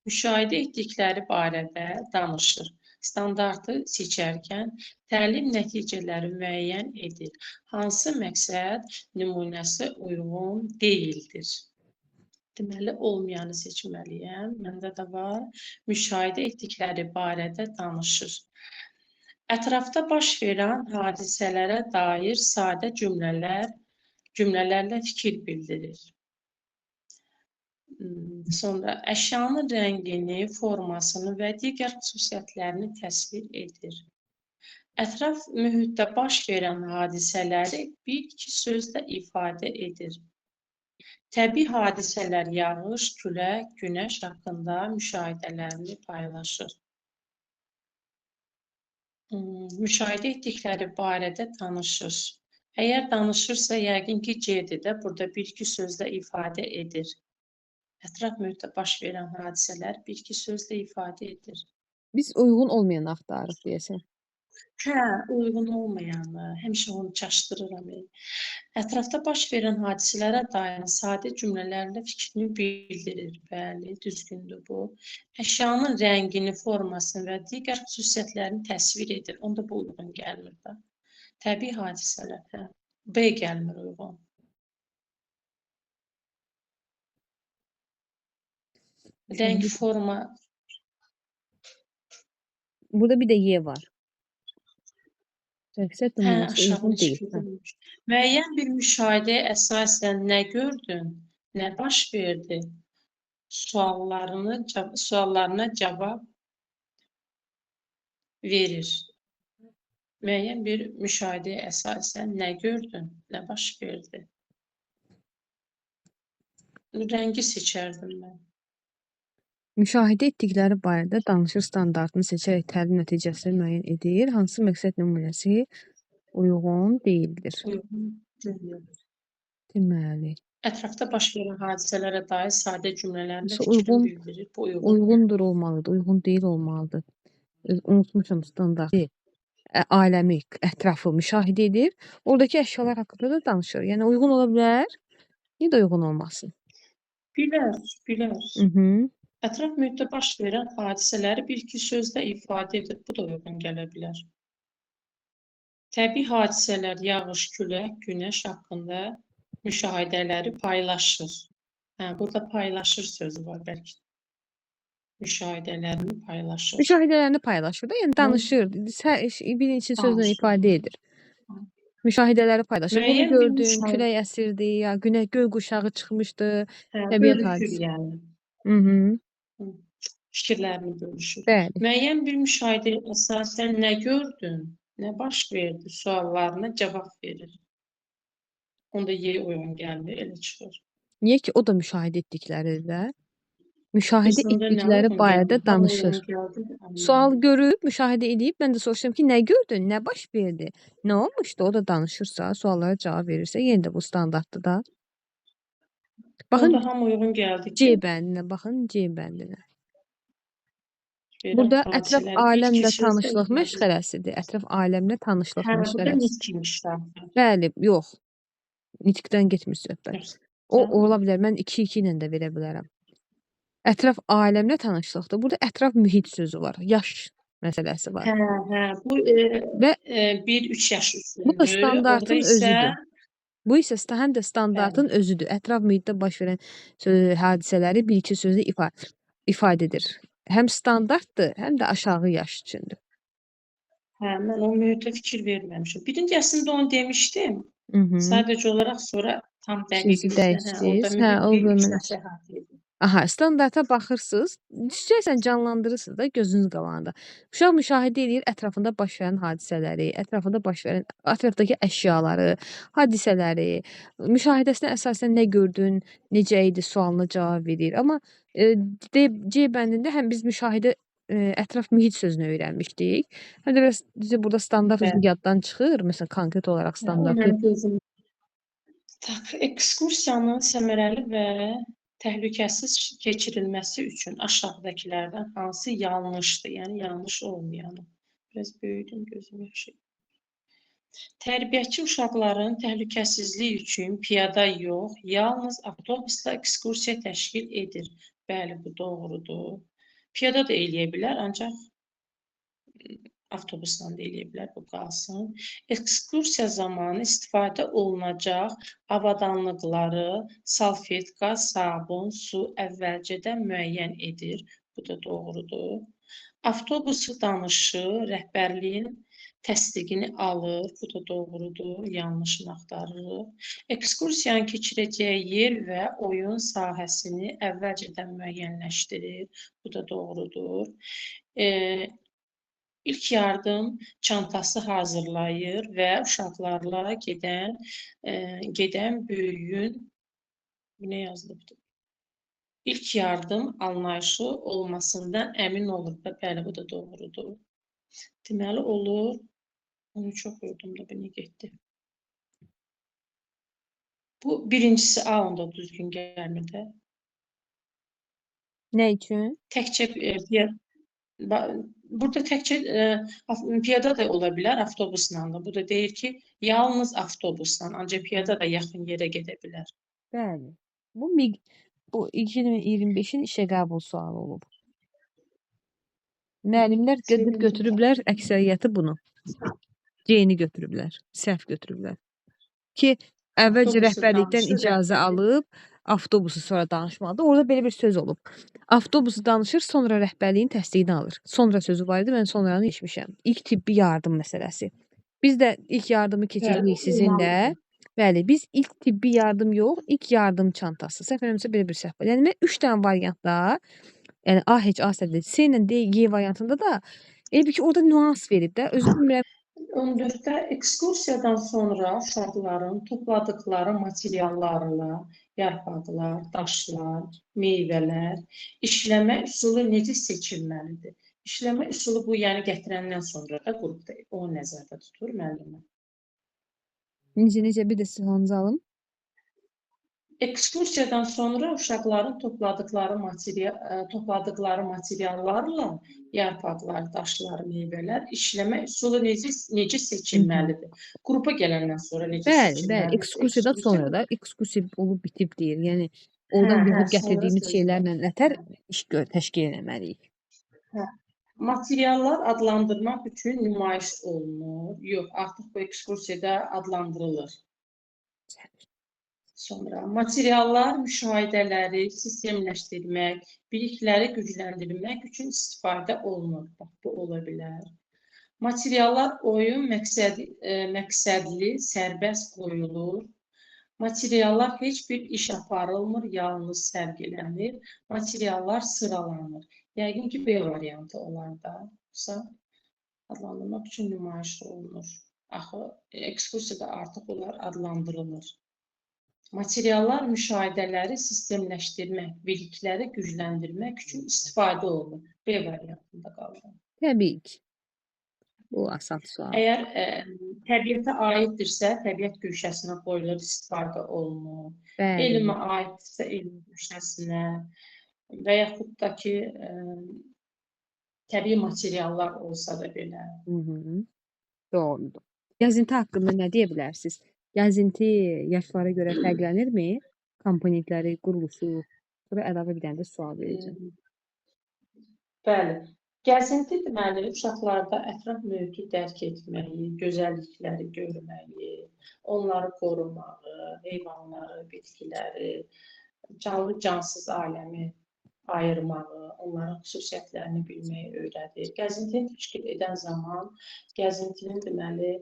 müşahidə etdikləri barədə danışır. Standartı seçərkən təlim nəticələri müəyyən edir. Hansı məqsəd nümunəsi uyğun deyildir? Deməli, olmayanı seçməliyəm. Məndə də var. Müşahidə etdikləri barədə danışır. Ətrafda baş verən hadisələrə dair sadə cümlələrlə fikir bildirir. Sonra əşyanın rəngini, formasını və digər xüsusiyyətlərini təsvir edir. Ətraf mühitdə baş verən hadisələri bir-iki sözlə ifadə edir. Təbii hadisələr, yağış, külək, günəş haqqında müşahidələrini paylaşır. Müşahidə etdikləri barədə danışır. Əgər danışırsa, yəqin ki, C-dir də, burada bir-iki sözlə ifadə edir. Ətraf mühitdə baş verən hadisələr bir-iki sözlə ifadə edir. Biz uyğun olmayanı axtarırıq deyəsən. Hə, uyğun olmayanı, həmişə onu çaşdırıram. Ətrafda baş verən hadisələrə dair sadə cümlələrlə fikrini bildirir. Bəli, düzgündür bu. Əşyanın rəngini, formasını və digər xüsusiyyətlərini təsvir edir. Onda bu uyğun gəlmir də. Təbii hadisələr, hə. B gəlmir uyğun. Rəng, forma. Burada bir də Y var. Məqsəd Hə, nümunəsi aşağı uyğun deyil. düşürülmüş. Müəyyən bir müşahidəyə əsasən nə gördün, nə baş verdi? Suallarına cavab verir. Müəyyən bir müşahidəyə əsasən nə gördün, nə baş verdi? Rəngi seçərdim mən. Müşahidə etdikləri barədə danışır standartını seçərək təlim nəticəsini müəyyən edir. Hansı məqsəd nümunəsi uyğun deyildir. Uyğun deyil. Deməli, Ətrafda baş verən hadisələrə dair sadə cümlələrlə Yoxsa fikrini uyğun- bildirir. Bu uyğun. uyğundur olmalıdır, uyğun deyil olmalıdır. Unutmuşam standartı. Aləmi, ətrafı müşahidə edir. Oradakı əşyalar haqqında da danışır. Yəni uyğun ola bilər, ya da uyğun olmasın. Bilər. Mhm. Ətraf mühitdə baş verən hadisələri bir-iki sözlə ifadə edir. Bu da uyğun gələ bilər. Təbii hadisələr, yağış, külək, günəş haqqında müşahidələri paylaşır. Hə, burada paylaşır sözü var bəlkə. Müşahidələrini paylaşır. Müşahidələrini paylaşır da, yəni danışır. Bir neçə sözlə Danışır. ifadə edir. Müşahidələri paylaşır. Bunu Müəyyən bir gördüm, müşahidə- külək əsirdi, ya günəş göy quşağı çıxmışdı. Hə, Təbiət bölüşür hadisəsi. yəni. Mhm. Fikirlərini bölüşür. Bəli. Müəyyən bir müşahidəyə əsasən nə gördün, nə baş verdi suallarına cavab verir. Onda Y uyğun gəlmir, elə çıxır. Niyə ki, o da müşahidə etdikləridir də. Müşahidə Qızında nə etdikləri uyğun barədə gəlmir? Hamı danışır. uyğun gəldi, amma- Sual görüb, müşahidə edib, mən də soruşdum ki, nə gördün, nə baş verdi, nə olmuşdu? O da danışırsa, suallara cavab verirsə, yenə də bu standartdır da. Baxın, Onda hamı uyğun gəldi C ki, bəndinə, baxın C bəndinə. verən Burada ətraf hadisələri bir-iki aləmlə sözlə tanışlıq ifadə- məşğələsidir. Ətraf aləmlə tanışlıq Hə, burada məşğələsi. nitq inkişafı. Bəli, yox. Nitqdən getmir söhbət. O Hə. ola bilər. Mən 2-2 ilə də verə bilərəm. Ətraf aləmlə tanışlıqdır. Burada ətraf mühit sözü var. Yaş məsələsi var. Hə. Bu Və 1-3 yaş bu da üstündür. Orada standartın isə özüdür. Bu isə həm də standartın özüdür. Ətraf mühitdə baş verən hadisələri bir-iki sözlə ifadə edir. Həm standartdır, həm də aşağı yaş üçündür. hə, mən o mühitə fikir verməmişəm. Birinci əslində onu demişdim. Mhm. Sadəcə olaraq sonra tam dəqiq Sizi orada dəyişdiniz. Hə, mühit o bir üç bölmə. yaşı əhatə edir. Aha, standarta baxırsınız, istəyirsən canlandırırsınız da gözünüz qabağında. Uşaq müşahidə edir ətrafında baş verən hadisələri, ətrafında baş verən ətrafdakı əşyaları, hadisələri, müşahidəsinə əsasən nə gördün, necə idi sualına cavab verir. Amma C bəndində həm biz müşahidə ətraf mühit sözünü öyrənmişdik. Həm də biraz bizə burada standart özü Bəli. yaddan çıxır. Məsələn, konkret olaraq Hə, o standartı. mənim gözüm. Tak, ekskursiyanın səmərəli və təhlükəsiz keçirilməsi üçün aşağıdakılardan hansı yanlışdır? Yəni yanlış olmayanı. Biraz böyüdüm gözüm yaxşı. Tərbiyəçi uşaqların təhlükəsizliyi üçün piyada yox, yalnız avtobusla ekskursiya təşkil edir. Bəli, bu doğrudur. Piyada da eləyə bilər, ancaq avtobusla da eləyə bilər, bu qalsın. Ekskursiya zamanı istifadə olunacaq avadanlıqları salfetka, sabun, su əvvəlcədən müəyyən edir. Bu da doğrudur. Avtobusu danışı rəhbərliyin təsdiqini alır. Bu da doğrudur. Yanlışını axtarırıq. Ekskursiyanın keçirəcəyi yer və oyun sahəsini əvvəlcədən müəyyənləşdirir. Bu da doğrudur. İlk yardım çantası hazırlayır və uşaqlarla gedən böyüyün bu nə yazılıbdır? İlk yardım anlayışı olmasından əmin olur. Bəli, bu da doğrudur. Deməli olur. Onu çox gördüm də bu nə getdi. Bu birincisi A onda düzgün gəlmir də. Nə üçün? Təkcə burada təkcə piyada da ola bilər, avtobusla da. Bu da deyir ki, yalnız avtobusla, ancaq piyada da yaxın yerə gedə bilər. Bəli. Bu 2025-in işə qəbul sualı olub. Müəllimlər Sevindim. götürüblər əksəriyyəti bunu. C-ni götürüblər, səhv götürüblər. Ki, əvvəlcə Avtobusu rəhbərlikdən danışır, icazə alıb, avtobusu sonra danışmalıdır. Orada belə bir söz olub. Avtobusu danışır, sonra rəhbərliyin təsdiqini alır. Sonra sözü var idi, mən sonranı geçmişəm. İlk tibbi yardım məsələsi. Biz də ilk yardımı keçirdik sizinlə. Bəli, biz ilk tibbi yardım yox, ilk yardım çantası. Səhv eləmirəmsə belə bir səhv var. Yəni, mən 3 dənə variantda, yəni A heç A səhvdir, C ilə D, G variantında da elə bir ki, orada nüans verib də. Özü bilmirəm. 14-də ekskursiyadan sonra uşaqların topladıqları materiallarla yarpaqlar, daşlar, meyvələr, işləmə üsulu necə seçilməlidir? İşləmə üsulu bu, yəni gətirəndən sonra da qrupda o nəzərdə tutur müəllimə. Necə bir də silahınızı alın. Ekskursiyadan sonra uşaqların topladıqları materiallarla yarpaqlar, daşlar, meyvələr, işləmə üsulu necə seçilməlidir? Qrupa gələndən sonra necə seçilməlidir? Bəli, ekskursiyadan sonra da ekskursiya olub bitib deyir. Yəni oradan yığıb gətirdiyimiz şeylərlə nətər iş təşkil etməliyik? Materiallar adlandırmaq üçün nümayiş olunur. Yox, artıq bu ekskursiyada adlandırılır. Sonra materiallar müşahidələri sistemləşdirmək, bilikləri gücləndirmək üçün istifadə olunur. Bax, bu ola bilər. Materiallar oyun məqsədli sərbəst qoyulur. Materiallar heç bir iş aparılmır, yalnız sərgilənir. Materiallar sıralanır. Yəqin ki, B variantı olar da. Adlandırmaq üçün nümayiş olunur. Axı, ekskursiyada artıq onlar adlandırılır. Materiallar müşahidələri sistemləşdirmək, bilikləri gücləndirmək üçün istifadə olunur. B variantında qalır. Təbii ki. Bu asan sual. Əgər təbiətə aiddirsə, təbiət güşəsinə qoyulur, istifadə olunur. Bəli. Elmə aiddirsə, elm güşəsinə və yaxud da ki, təbii materiallar olsa da belə. Doğrudur. Gəzinti haqqında nə deyə bilərsiniz? Gəzinti yaşlara görə fərqlənirmi? Komponentləri, quruluşu? Sonra əlavə bir dənə də sual verəcəm. Bəli. Gəzinti deməli uşaqlarda ətraf mühiti dərk etməyi, gözəllikləri görməyi, onları qorumağı, heyvanları, bitkiləri, canlı cansız aləmi ayırmağı, onların xüsusiyyətlərini bilməyi öyrədir. Gəzintini təşkil edən zaman gəzintinin deməli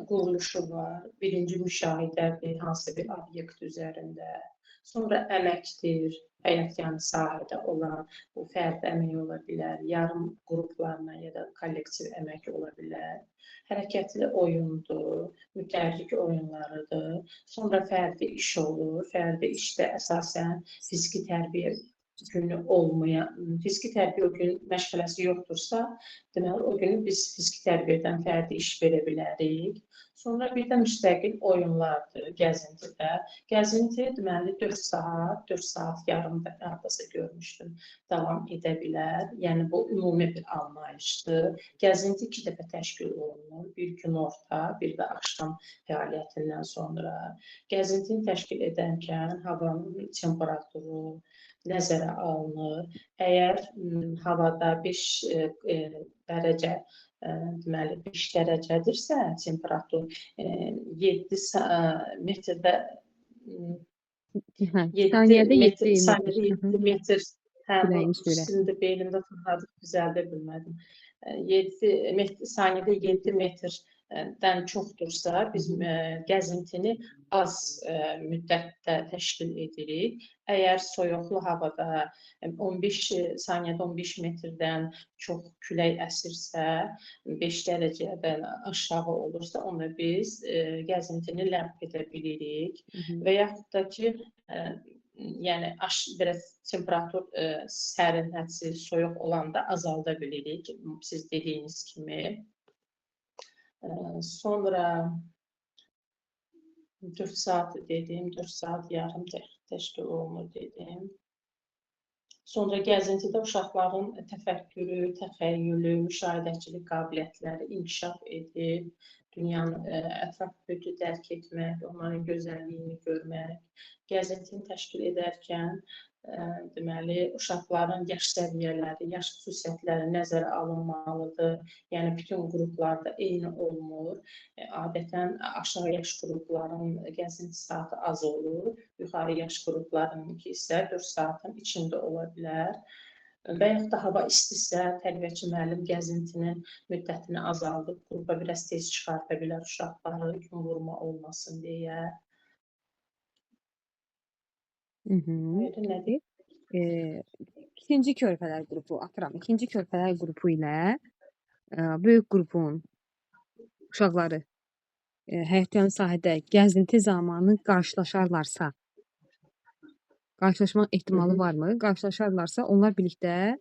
quruluşu var. Birinci müşahidədir hansı bir obyekt üzərində. Sonra əməkdir, həyətyanı sahədə olan bu fərdi əmək ola bilər, yarım qruplarla ya da kollektiv əmək ola bilər. Hərəkətli oyundur, mütəhərrik oyunlarıdır. Sonra fərdi iş olur. Fərdi işdə əsasən fiziki tərbiyə günü olmayan, fiziki tərbiyə o gün məşğələsi yoxdursa, deməli o gün biz fiziki tərbiyədən fərdi iş verə bilərik. Sonra bir də müstəqil oyunlardır gəzintidə. Gəzinti deməli 4 saat yarım da hardasa görmüşdüm, davam edə bilər. Yəni bu ümumi bir anlayışdır. Gəzinti 2 dəfə təşkil olunur. Bir günorta, bir də axşam fəaliyyətindən sonra. Gəzintini təşkil edərkən havanın temperaturu nəzərə alınır. Əgər havada 5 dərəcə deməli 5 dərəcədirsə temperatur 7 metrdə 7 Saniyədə metr, 7 saniyədə 7 metr. Hə, Küləyin sürəti. şimdi beynimdə fırladıb düzəldə bilmədim. 7 metr, saniyədə 7 metrdən çoxdursa, biz gəzintini az müddətdə təşkil edirik. Əgər soyuqlu havada 15 saniyədə 15 metrdən çox külək əsirsə, 5 dərəcədən aşağı olursa, onda biz gəzintini ləğv edə bilirik. Və yaxud da ki, yəni biraz temperatur sərin, hədsiz, soyuq olanda azalda bilirik, siz dediyiniz kimi. Sonra 4 saat dedim, 4 saat yarım təşkil olunur dedim. Sonra gəzintidə uşaqların təfəkkürü, təxəyyülü, müşahidəçilik qabiliyyətləri inkişaf edir. Dünyanın ətraf mühiti dərk etmək, onların gözəlliyini görmək. Gəzintini təşkil edərkən deməli uşaqların yaş səviyyələri, yaş xüsusiyyətləri nəzərə alınmalıdır. Yəni bütün qruplarda eyni olmur. Adətən aşağı yaş qrupların gəzinti saatı az olur. Yuxarı yaş qruplarınınki isə 4 saatın içində ola bilər. Və yaxud da hava istisə, tərbiyəçi müəllim gəzintinin müddətini azaldıb, qrupa biraz tez çıxarda bilər uşaqları, gün vurma olmasın deyə. Nədir? İkinci körpələr qrupu, atıram. İkinci körpələr qrupu ilə böyük qrupun uşaqları həyətyanı sahədə gəzinti zamanı qarşılaşarlarsa, qarşılaşma ehtimalı varmı? Qarşılaşarlarsa, onlar birlikdə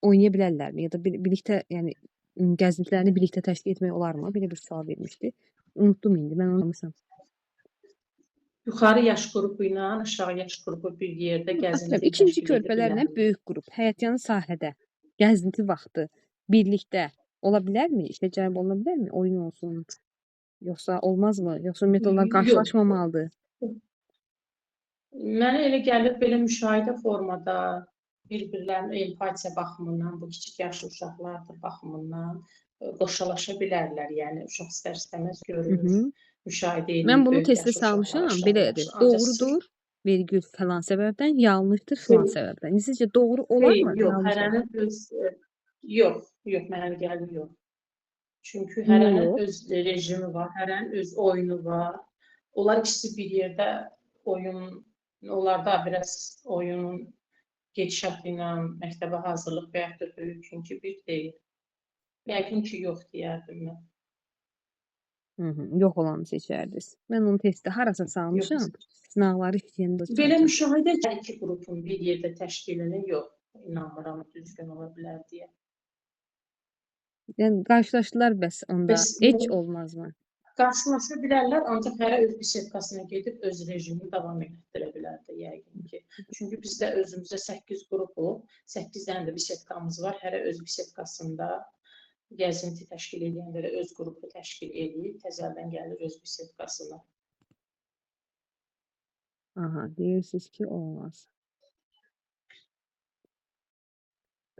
oynaya bilərlərmi? Ya da birlikdə, yəni gəzintilərini birlikdə təşkil etmək olarmı? Belə bir sual vermişdi. Unutdum indi, mən unutmuşam. Yuxarı yaş qrupu ilə aşağı yaş qrupu bir yerdə gəzinti İkinci təşkil edə körpələrlə bilərlər. böyük qrup həyətyanı sahədə gəzinti vaxtı birlikdə ola bilərmi? İşə cəlb oluna bilərmi? Oyun olsun, yoxsa olmazmı? Yoxsa ümumiyyətlə onlar Yox. qarşılaşmamalıdır? Mənə elə gəlir, belə müşahidə formada bir-birlərinin empatiya baxımından, bu kiçik yaşlı uşaqlardır baxımından qoşalaşa bilərlər. Yəni uşaq istər-istəməz görür, müşahidə edir. Mən bunu böyük testə yaşlı uşaqlar, salmışam, aşağı belədir. yaşlı. Ancaq Doğrudur, vergül falan səbəbdən, yanlışdır filan səbəbdən. Sizcə doğru olarmı? yox, Yanlış olar? hərənin öz yox, mənə elə gəlir yox. Çünki Niyə hərənin yox? öz rejimi var, hərənin öz oyunu var. Onlar ikisi bir yerdə onlarda biraz oyunun gedişatı ilə məktəbə hazırlıq və yaxud da böyükünki bir deyil. Yəqin ki, yox deyərdim mən. Yox olanı seçərdiniz. Mən onu testdə harasa salmışam. Sınaqları işləyəndə Belə müşahidə iki qrupun bir yerdə təşkilini yox, inanmıram düzgün ola bilər deyə. Yəni qarşılaşdılar bəs onda Bəs heç olmazmı? Qarşılaşa bilərlər, ancaq hərə öz bisetkasına gedib öz rejimini davam etdirə bilər də yəqin ki. Çünki bizdə özümüzdə 8 qrup olub, 8 dənə də bisetkamız var, hərə öz bisetkasında gəzinti təşkil edənlərə öz qrupu təşkil edib, təzədən gəlir öz bisetkasına. Aha, deyirsiniz ki, olmaz.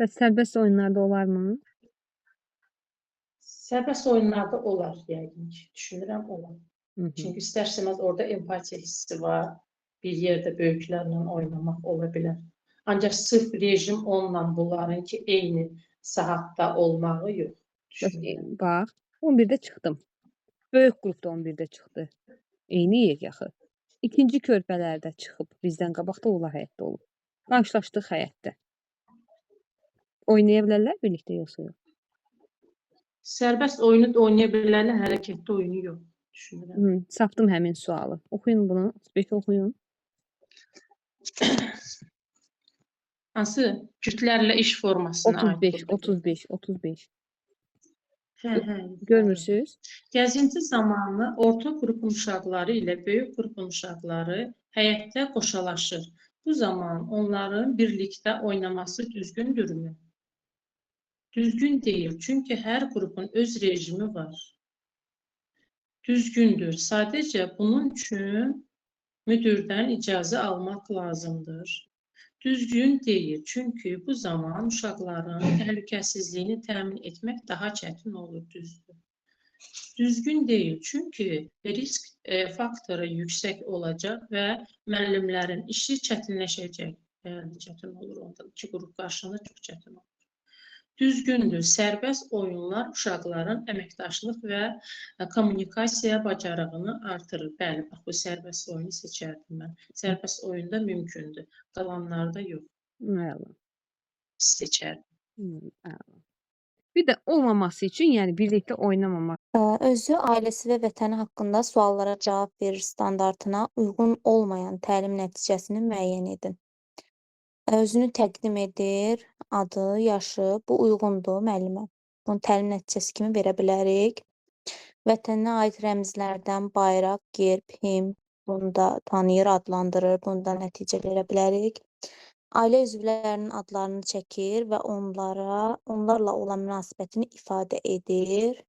Bəs sərbəst oyunlarda olarmı? Sərbəst oyunlarda olar yəqin ki, düşünürəm olar. Hı -hı. Çünki istər-istəməz orada empatiya hissi var. Bir yerdə böyüklərlə oynamaq ola bilər. Ancaq sırf rejim onunla bunlarınki eyni saatda olmağı yox. Bəs, Düşünürəm. bax, 11-də çıxdım. Böyük qrup da 11-də çıxdı. Eyni yer yaxı. İkinci körpələrdə çıxıb bizdən qabaqda olar həyətdə olub. Qarşılaşdıq həyətdə. Oynaya bilərlər birlikdə yoxsa yox? Sərbəst oyunu da oynaya bilərlər, hərəkətli oyunu yox. Düşünürəm. Hı, sapdım həmin sualı. Oxuyun bunu. 35 oxuyun. Hansı? Cütlərlə iş formasına aid 35, bu. 35, 35. Hə. Görmürsüz? Gəzinti zamanı orta qrupun uşaqları ilə böyük qrupun uşaqları həyətdə qoşalaşır. Bu zaman onların birlikdə oynaması düzgündürmü? Düzgün deyil, çünki hər qrupun öz rejimi var. Düzgündür. Sadəcə bunun üçün müdürdən icazə almaq lazımdır. Düzgün deyil, çünki bu zaman uşaqların təhlükəsizliyini təmin etmək daha çətin olur, düzdür. Düzgün deyil, çünki risk faktoru yüksək olacaq və müəllimlərin işi çətinləşəcək. Yəni, çətin olur ondan. İki qrup qarşısında çox çətin olur. Düzgündür. Sərbəst oyunlar uşaqların əməkdaşlıq və kommunikasiya bacarığını artırır. Bəli, bax, bu sərbəst oyunu seçərdim mən. Sərbəst oyunda mümkündür. Qalanlarda yox. Əla. Seçərdim. Əla. Bir də olmaması üçün, yəni birlikdə oynamamaq. Özü, ailəsi və vətəni haqqında suallara cavab verir standartına uyğun olmayan təlim nəticəsini müəyyən edin. Özünü təqdim edir, adı, yaşı, bu uyğundur müəllimə. Bunu təlim nəticəsi kimi verə bilərik. Vətəninə aid rəmzlərdən bayraq, gerb, himn, bunu da tanıyır, adlandırır, bunu da nəticə verə bilərik. Ailə üzvlərinin adlarını çəkir və onlarla olan münasibətini ifadə edir.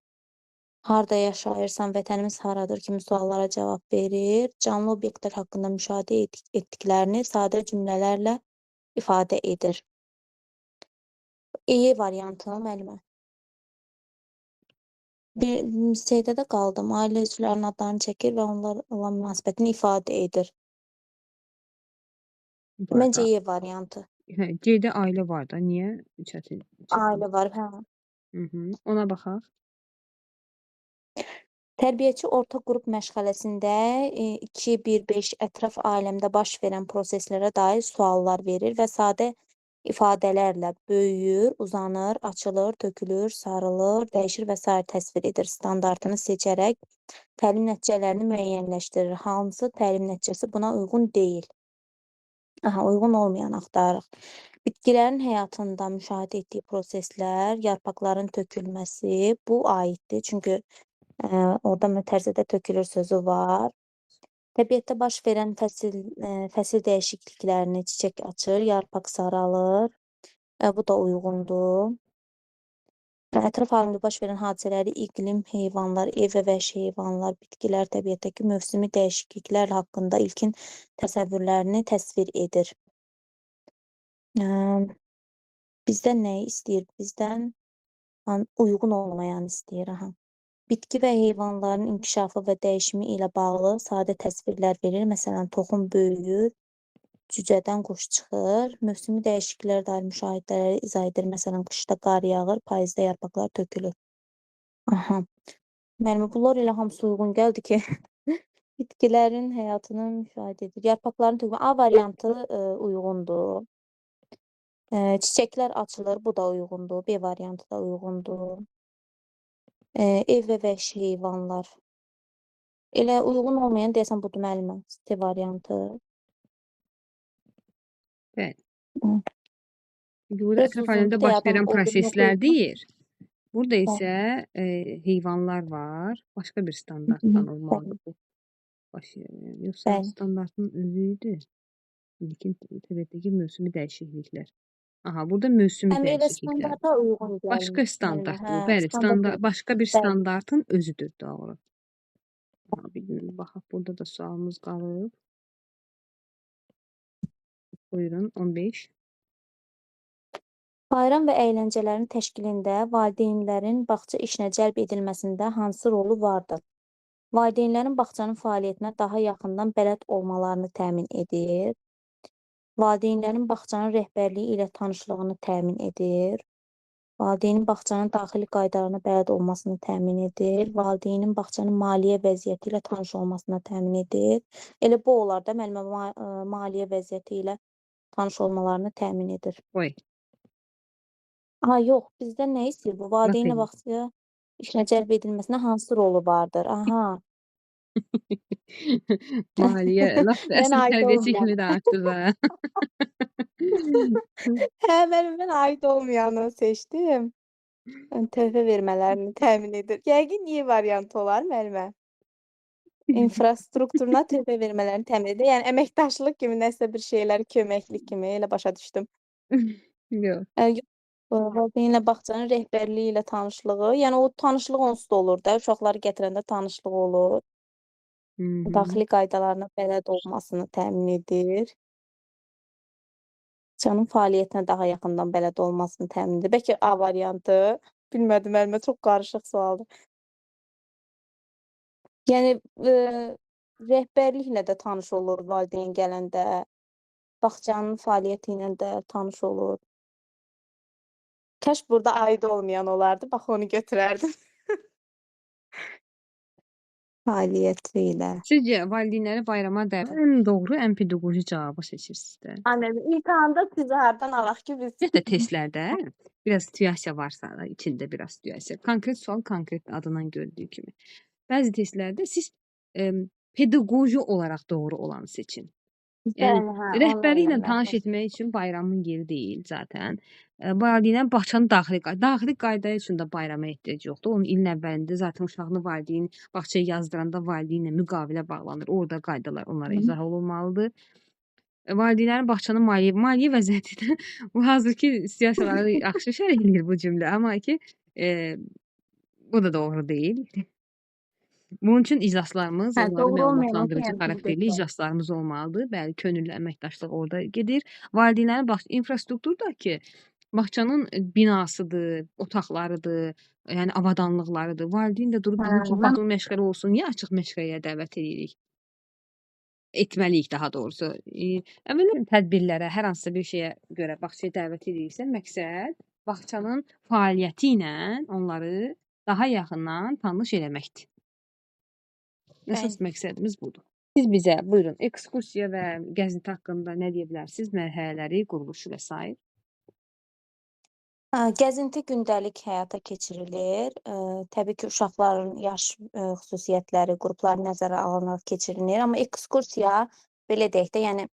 Harda yaşayırsan, vətənimiz haradır kimi suallara cavab verir. Canlı obyektlər haqqında müşahidə etdiklərini sadə cümlələrlə ifadə edir. E variantı müəllimə. Bir şeydə də qaldım. Ailə üzvlərinin adlarını çəkir və onlarla olan münasibətini ifadə edir. Məncə E variantı. Hə, C-də ailə var da, niyə çətin? Ailə var, hə. Ona baxaq. Tərbiyəçi orta qrup məşğələsində 2-1-5 ətraf aləmdə baş verən proseslərə dair suallar verir və sadə ifadələrlə böyüyür, uzanır, açılır, tökülür, sarılır, dəyişir və s. təsvir edir. Standartını seçərək təlim nəticələrini müəyyənləşdirir. Hansı təlim nəticəsi buna uyğun deyil? Uyğun olmayan axtarırıq. Bitkilərin həyatında müşahidə etdiyi proseslər, yarpaqların tökülməsi, bu aiddir. Çünki orada mütərizədə tökülür sözü var. Təbiətdə baş verən fəsil dəyişikliklərini çiçək açır, yarpaq saralır. Bu da uyğundur. Ətraf aləmdə baş verən hadisələri iqlim, heyvanlar, ev və vəhşi heyvanlar, bitkilər, təbiətdəki mövsümi dəyişikliklər haqqında ilkin təsəvvürlərini təsvir edir. Bizdən nəyi istəyir? Bizdən uyğun olmayan istəyir. Bitki və heyvanların inkişafı və dəyişimi ilə bağlı sadə təsvirlər verir. Məsələn, toxum böyüyür, cücədən quş çıxır, mövsümi dəyişikliklərə dair müşahidələri izah edir. Məsələn, qışda qar yağır, payızda yarpaqlar tökülür. Müəllimə, bunlar elə hamısı uyğun gəldi ki, bitkilərin həyatını müşahidə edir. Yarpaqların tökülür. A variantı uyğundur. Çiçəklər açılır, bu da uyğundur. B variantı da uyğundur. Ev və vəhşi heyvanlar. Elə uyğun olmayan deyəsən budur müəllimə. C variantı. Bəli. Hı. Burada Biraz ətraf uzundur aləmdə deyə baş adam verən o birini proseslər oxuyur. deyir. Burada isə heyvanlar var. Başqa bir standartdan olmalıdır bu. Yoxsa Bəli. standartın özü idi. İlkin təbiətdəki mövsümi dəyişikliklər. Aha, burada mövsümi Həm elə dəyişikliklər. standarta uyğun Başqa gəlmir müəllimə. standart Hə, bu. Bəli, standart uyğun. başqa bir Bəli. standartın özüdür, doğru. Aha, bir gün baxaq, burada da sualımız qalıb. Buyurun, 15. Bayram və əyləncələrin təşkilində valideynlərin bağça işinə cəlb edilməsində hansı rolu vardır? Valideynlərin bağçanın fəaliyyətinə daha yaxından bələd olmalarını təmin edir. Valideynlərin bağçanın rəhbərliyi ilə tanışlığını təmin edir. Valideynin bağçanın daxili qaydalarına bələd olmasını təmin edir. Valideynin bağçanın maliyyə vəziyyəti ilə tanış olmasını təmin edir. Elə bu olar da müəllimə maliyyə vəziyyəti ilə tanış olmalarını təmin edir. Qoy. Aha, yox, bizdə nə istəyir bu? Valideynlə Latinim. bağçaya işinə cəlb edilməsinə hansı rolu vardır? Aha. Maliyyə, lap Mən əsl aid tərbiyəçi olmayan. kimi də açdınız ha. Hə, mən aid olmayanı seçdim. Töhfə vermələrini təmin edir. Yəqin Y variantı olar müəllimə. İnfrastrukturuna töhfə vermələrini təmin edir. Yəni əməkdaşlıq kimi nəsə bir şeylər, köməklik kimi elə başa düşdüm. Yox. Yox, valideynlə bağçanın rəhbərliyi ilə tanışlığı, yəni o tanışlıq onsuz da olur da, uşaqları gətirəndə tanışlıq olur. Hı -hı. Daxili qaydalarına bələd olmasını təmin edir. Bağçanın fəaliyyətinə daha yaxından bələd olmasını təmin edir. Bəlkə A variantı. Bilmədim müəllimə, çox qarışıq sualdır. Yəni rəhbərliklə də tanış olur valideyn gələndə, bağçanın fəaliyyəti ilə də tanış olur. Kaş burada aid olmayan olardı, bax onu götürərdim. Fəaliyyəti ilə. Sizcə valideynləri bayrama dəvət ən doğru, ən pedaqoji cavabı seçirsiniz də. Anne, imtahanda sizi hardan alaq ki biz? Ümumiyyətlə testlərdə biraz situasiya varsa da, içində biraz situasiya. Konkret sual konkret adından gördüyü kimi. Bəzi testlərdə siz pedaqoji olaraq doğru olanı seçin. Yəni Bəli, hə, rəhbərliklə onunla tanış məşğul. etmək üçün bayramın yeri deyil zaten. Valideynlərin bağçanın daxili qayda üçün də bayrama ehtiyac yoxdur. Onun ilin əvvəlində zaten uşağını valideyn bağçaya yazdıranda valideynlə müqavilə bağlanır. Orada qaydalar onlara izah olunmalıdır. Valideynlərin bağçanın maliyyə vəziyyəti də bu hazırki siyasətləri yaxşı şərh edir bu cümlə, amma ki bu da doğru deyil. Bunun üçün iclaslarımız, Hə, onları doğru olmayan məlumatlandırıcı yəni xarakterli biz iclaslarımız olmalıdır. Bəli, könüllü əməkdaşlıq orada gedir. Valideynlərin infrastruktur da ki, bağçanın binasıdır, otaqlarıdır, yəni avadanlıqlarıdır. Valideyn də durub bizim üçün mən bağlı məşğələ olsun, niyə açıq məşğələyə dəvət edirik? Etməliyik daha doğrusu. Əvvəllər tədbirlərə, hər hansısa bir şeyə görə bağçaya dəvət ediriksə, məqsəd bağçanın fəaliyyəti ilə onları daha yaxından tanış eləməkdir. Əsas məqsədimiz budur. Siz bizə buyurun ekskursiya və gəzinti haqqında nə deyə bilərsiniz? Mərhələləri, quruluşu və s. Gəzinti gündəlik həyata keçirilir. Təbii ki, uşaqların yaş xüsusiyyətləri, qrupları nəzərə alınaraq keçirilir. Amma ekskursiya belə deyək də, yəni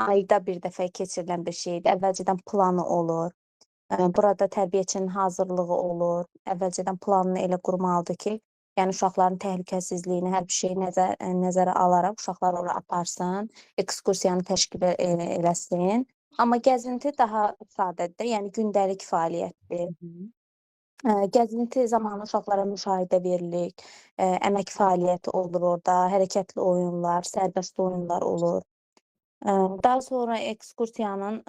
ayda bir dəfə keçirilən bir şeydir. Əvvəlcədən planı olur. Burada tərbiyəçinin hazırlığı olur. Əvvəlcədən planını elə qurmalıdır ki, yəni uşaqların təhlükəsizliyini, hər bir şeyi nəzərə alaraq uşaqlar ora aparsın, ekskursiyanı təşkil eləsin. Amma gəzinti daha sadədir, yəni gündəlik fəaliyyətdir. Gəzinti zamanı uşaqlara müşahidə verilir, əmək fəaliyyəti olur orada, hərəkətli oyunlar, sərbəst oyunlar olur. Daha sonra ekskursiyanın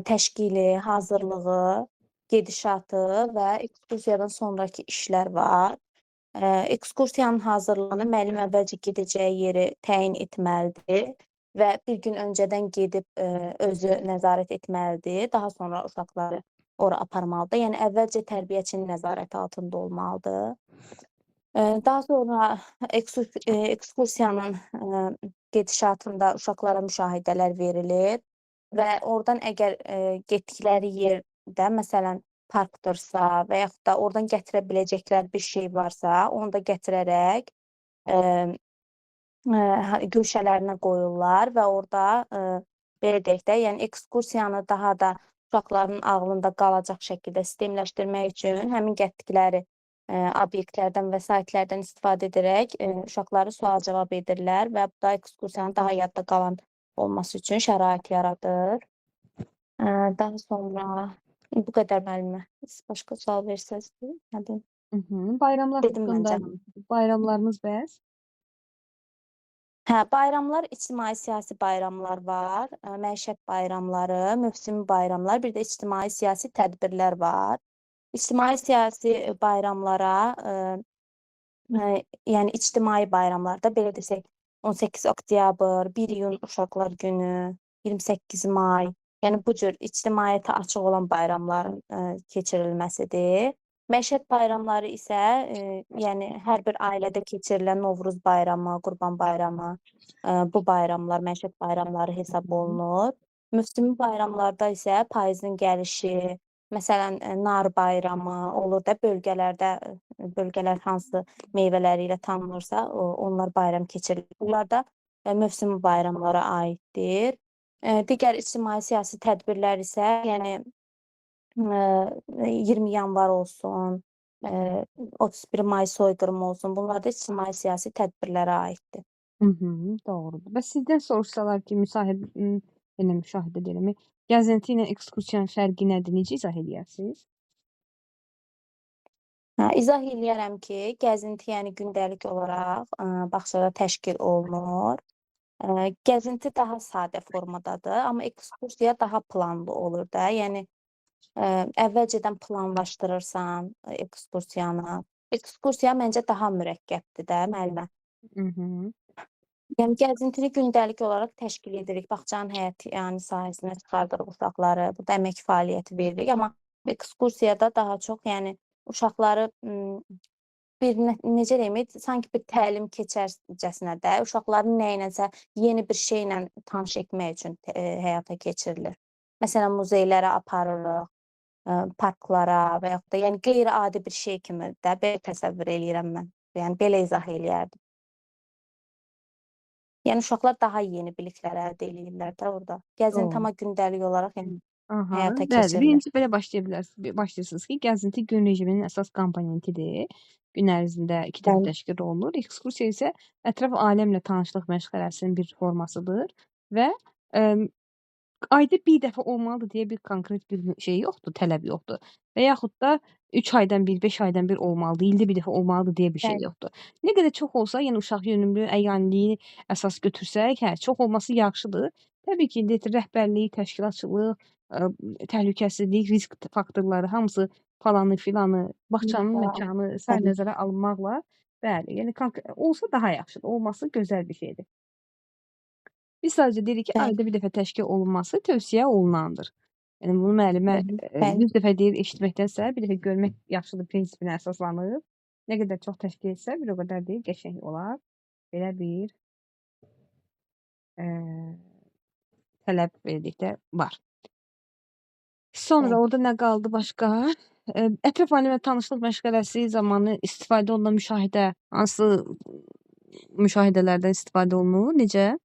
təşkili, hazırlığı, gedişatı və ekskursiyadan sonrakı işlər var. Ekskursiyanın hazırlığını müəllim əvvəlcə gedəcəyi yeri təyin etməlidir və bir gün öncədən gedib özü nəzarət etməlidir. Daha sonra uşaqları ora aparmalıdır. Yəni əvvəlcə tərbiyəçinin nəzarəti altında olmalıdır. Daha sonra ekskursiyanın gedişatında uşaqlara müşahidələr verilir və oradan əgər getdikləri yerdə, məsələn, parkdırsa və yaxud da oradan gətirə biləcəkləri bir şey varsa, onu da gətirərək güşələrinə qoyurlar və orada belə deyək də, yəni ekskursiyanı daha da uşaqların ağlında qalacaq şəkildə sistemləşdirmək üçün həmin getdikləri obyektlərdən və saytlərdən istifadə edərək uşaqları sual-cavab edirlər və bu da ekskursiyanın daha yadda qalan olması üçün şərait yaradır. Daha sonra bu qədər müəllimə. Siz başqa sual versəz, nə bilim, Bayramlar dedim haqqında məncə. bayramlarınız bəs? Hə, bayramlar, ictimai-siyasi bayramlar var, məişət bayramları, mövsümi bayramlar, bir də ictimai-siyasi tədbirlər var. İctimai-siyasi bayramlara, yəni ictimai bayramlarda, belə desək, 18 oktyabr, 1 iyun Uşaqlar Günü, 28 may, yəni bu cür ictimaiyyətə açıq olan bayramların keçirilməsidir. Məişət bayramları isə, yəni hər bir ailədə keçirilən Novruz bayramı, Qurban bayramı, bu bayramlar məişət bayramları hesab olunur. Mövsümi bayramlarda isə payızın gəlişi, məsələn, nar bayramı olur da bölgələrdə, bölgələr hansı meyvələri ilə tanınırsa, onlar bayram keçirilir. Bunlar da mövsümi bayramlara aiddir. Digər ictimai-siyasi tədbirlər isə, yəni 20 yanvar olsun, 31 may soyqırımı olsun, bunlar da ictimai-siyasi tədbirlərə aiddir. Doğrudur. Bəs sizdən soruşsalar ki, yenə müşahidə deyirəm, gəzinti ilə ekskursiyanın fərqi nədir? Necə izah edərsiniz? İzah eləyərəm ki, gəzinti, yəni gündəlik olaraq bağçada təşkil olunur. Gəzinti daha sadə formadadır, amma ekskursiya daha planlı olur da. Yəni əvvəlcədən planlaşdırırsan ekskursiyanı. Ekskursiya məncə daha mürəkkəbdir də müəllimə. Yəni gəzintini gündəlik olaraq təşkil edirik. Bağçanın həyəti sahəsinə çıxardırıq uşaqları, burada əmək fəaliyyəti veririk. Amma ekskursiyada daha çox, yəni uşaqları necə deyim, sanki bir təlim keçərcəsinə də uşaqların nəyinəsə yeni bir şeylə tanış etmək üçün həyata keçirilir. Məsələn, muzeylərə aparırıq, parklara və yaxud da yəni qeyri-adi bir şey kimi də belə təsəvvür eləyirəm mən. Yəni belə izah eləyərdim. Yəni uşaqlar daha yeni biliklər əldə eləyirlər də orada. Gəzinti amma gündəlik olaraq yəni həyata Bəli, keçirilir. birinci belə başlayırsınız ki, gəzinti gün rejiminin əsas komponentidir. Gün ərzində 2 dəfə Bəli. təşkil olunur. Ekskursiya isə ətraf aləmlə tanışlıq məşğələsinin bir formasıdır və ayda bir dəfə olmalıdır deyə bir konkret bir şey yoxdur, tələb yoxdur. Və yaxud da 3 aydan bir, 5 aydan bir olmalıdır, ildə bir dəfə olmalıdır deyə bir şey Bəli. yoxdur. Nə qədər çox olsa, yəni uşaq yönümlü, əyanilik əsas götürsək, hə, çox olması yaxşıdır. Təbii ki, rəhbərlik, təşkilatçılıq, təhlükəsizlik, risk faktorları hamısı falanı filanı, bağçanın məkanı sər Bəli. nəzərə alınmaqla, bəli, yəni olsa daha yaxşıdır, olması gözəl bir şeydir. Biz sadəcə deyirik ki, Bəli. ayda bir dəfə təşkil olunması tövsiyə olunandır. Yəni bunu müəllimə Bəli. 100 dəfə deyir eşitməkdənsə, bir dəfə görmək yaxşıdır prinsipinə əsaslanıb. Nə qədər çox təşkil etsə, bir o qədər deyir qəşəng olar. Belə bir tələb verdikdə var. Sonra Bəli. orada nə qaldı başqa? Ətraf aləmlə tanışlıq məşğələsi zamanı istifadə olunan müşahidə, hansı müşahidələrdən istifadə olunur, necə?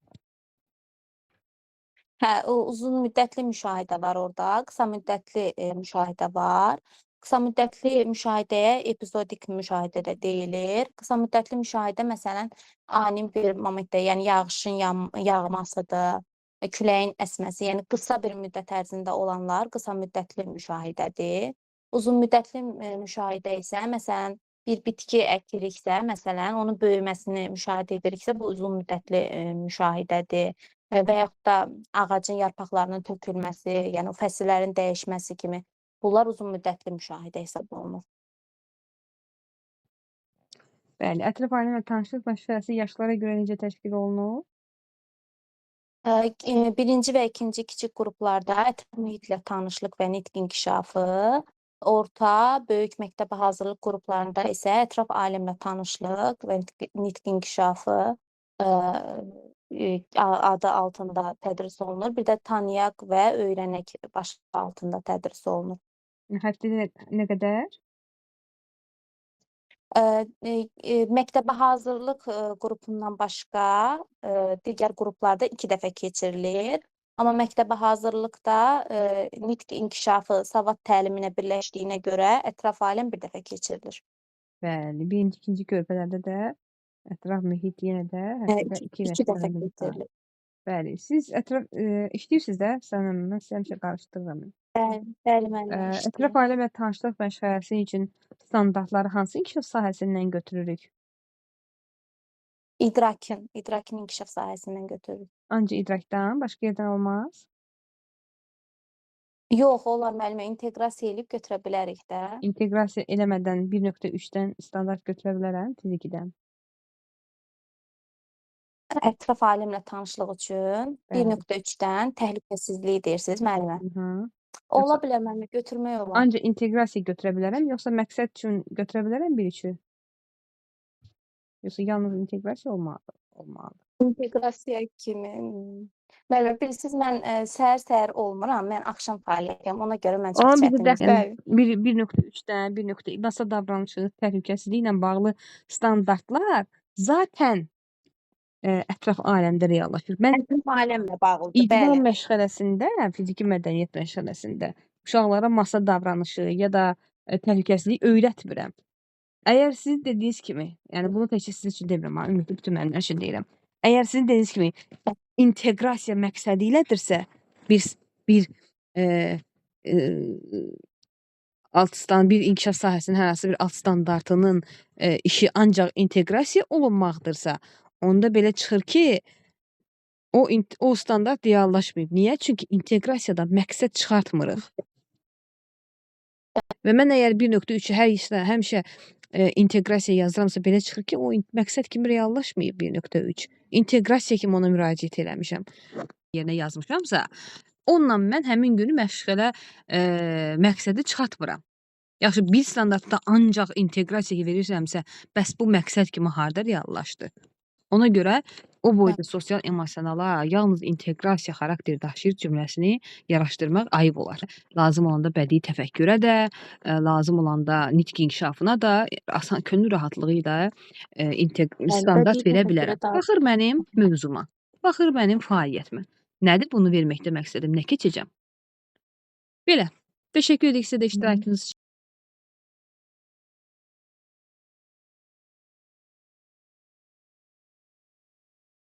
Hə, o uzun müddətli müşahidə var orada, qısa müddətli müşahidə var. Qısa müddətli müşahidəyə epizodik müşahidə də deyilir. Qısa müddətli müşahidə məsələn ani bir momentdə, yəni yağışın yağmasıdır, küləyin əsməsi, yəni qısa bir müddət ərzində olanlar qısa müddətli müşahidədir. Uzun müddətli müşahidə isə məsələn bir bitki əkiriksə, məsələn onun böyüməsini müşahidə ediriksə, bu uzun müddətli müşahidədir. Və yaxud da ağacın yarpaqlarının tökülməsi, yəni o fəsillərin dəyişməsi kimi bunlar uzun müddətli müşahidə hesab olunur. Bəli, ətraf aləmlə tanışlıq məşğələsi yaşlara görə necə təşkil olunur? Birinci və ikinci kiçik qruplarda ətraf mühitlə tanışlıq və nitq inkişafı, orta, böyük məktəbə hazırlıq qruplarında isə ətraf aləmlə tanışlıq və nitq inkişafı adı altında tədris olunur. Bir də tanıyaq və öyrənək başlığı altında tədris olunur. Həddi nə qədər? Məktəbə hazırlıq qrupundan başqa digər qruplarda 2 dəfə keçirilir. Amma məktəbə hazırlıqda nitq inkişafı savad təliminə birləşdiyinə görə ətraf aləm bir dəfə keçirilir. Bəli, birinci, ikinci körpələrdə də ətraf mühit yenə də həftədə 2 2 dəfə dəfə keçirilir. Bəli, siz ətraf işləyirsiniz də, Sənan müəllim, mən sizə həmişə qarışdırıram. Bəli, bəli müəllimə Ətraf işləyirəm. ailə və tanışlıq məşğələsi üçün standartları hansı inkişaf sahəsindən götürürük? İdrakin inkişaf sahəsindən götürürük. Ancaq idrakdan, başqa yerdən olmaz? Yox, onlar müəllimə inteqrasiya eləyib götürə bilərik də. İnteqrasiya eləmədən 1.3-dən standart götürə bilərəm, fizikdən. Ətraf aləmlə tanışlıq üçün Bəli. 1.3-dən təhlükəsizliyi deyirsiniz müəllimə. Hı. Ola bilər müəllimə, götürmək olar. Ancaq inteqrasiya götürə bilərəm, yoxsa məqsəd üçün götürə bilərəm 1.3-ü? Yoxsa yalnız inteqrasiya olmalıdır? İnteqrasiya kimi. Müəllimə, bilirsiniz, mən səhər-səhər olmuram, mən axşam fəaliyyətiyəm, ona görə mən çox Amma bizdə çətinlik. Bəli. 1.3-dən, 1.2 masa davranışı, təhlükəsizliyi ilə bağlı standartlar zaten ətraf aləmdə reallaşır. Mən Ətraf aləmlə bağlıdır, icra bəli. məşğələsində, fiziki mədəniyyət məşğələsində uşaqlara masa davranışı ya da təhlükəsizliyi öyrətmirəm. Əgər siz dediyiniz kimi, yəni bunu təkcə sizin üçün demirəm, ha, ümumiyyətlə bütün müəllimlər üçün deyirəm. Əgər sizin dediyiniz kimi inteqrasiya məqsədi ilədirsə, bir bir inkişaf sahəsinin hər hansı bir alt standartının işi ancaq inteqrasiya olunmaqdırsa, onda belə çıxır ki, o standart reallaşmayıb. Niyə? Çünki inteqrasiyadan məqsəd çıxartmırıq. Və mən əgər 1.3-ü həmişə inteqrasiya yazıramsa, belə çıxır ki, o məqsəd kimi reallaşmayıb 1.3. İnteqrasiya kimi ona müraciət eləmişəm. Yerinə yazmışamsa, onunla mən həmin günü məşğələ məqsədi çıxartmıram. Yaxşı, bir standartda ancaq inteqrasiya verirsəmsə, bəs bu məqsəd kimi harda reallaşdı? Ona görə o boyda sosial emosionala yalnız inteqrasiya xarakter daşıyır cümləsini yaraşdırmaq ayıb olar. Lazım olanda bədii təfəkkürə də, lazım olanda nitq inkişafına da, könül rahatlığı ilə standart bədii verə təfəkkürə bilərəm. daha Baxır mənim mövzuma, baxır mənim fəaliyyətimə. Nədir bunu verməkdə məqsədim, nə keçəcəm? Belə. Təşəkkür edirik sizə də iştirakınız üçün.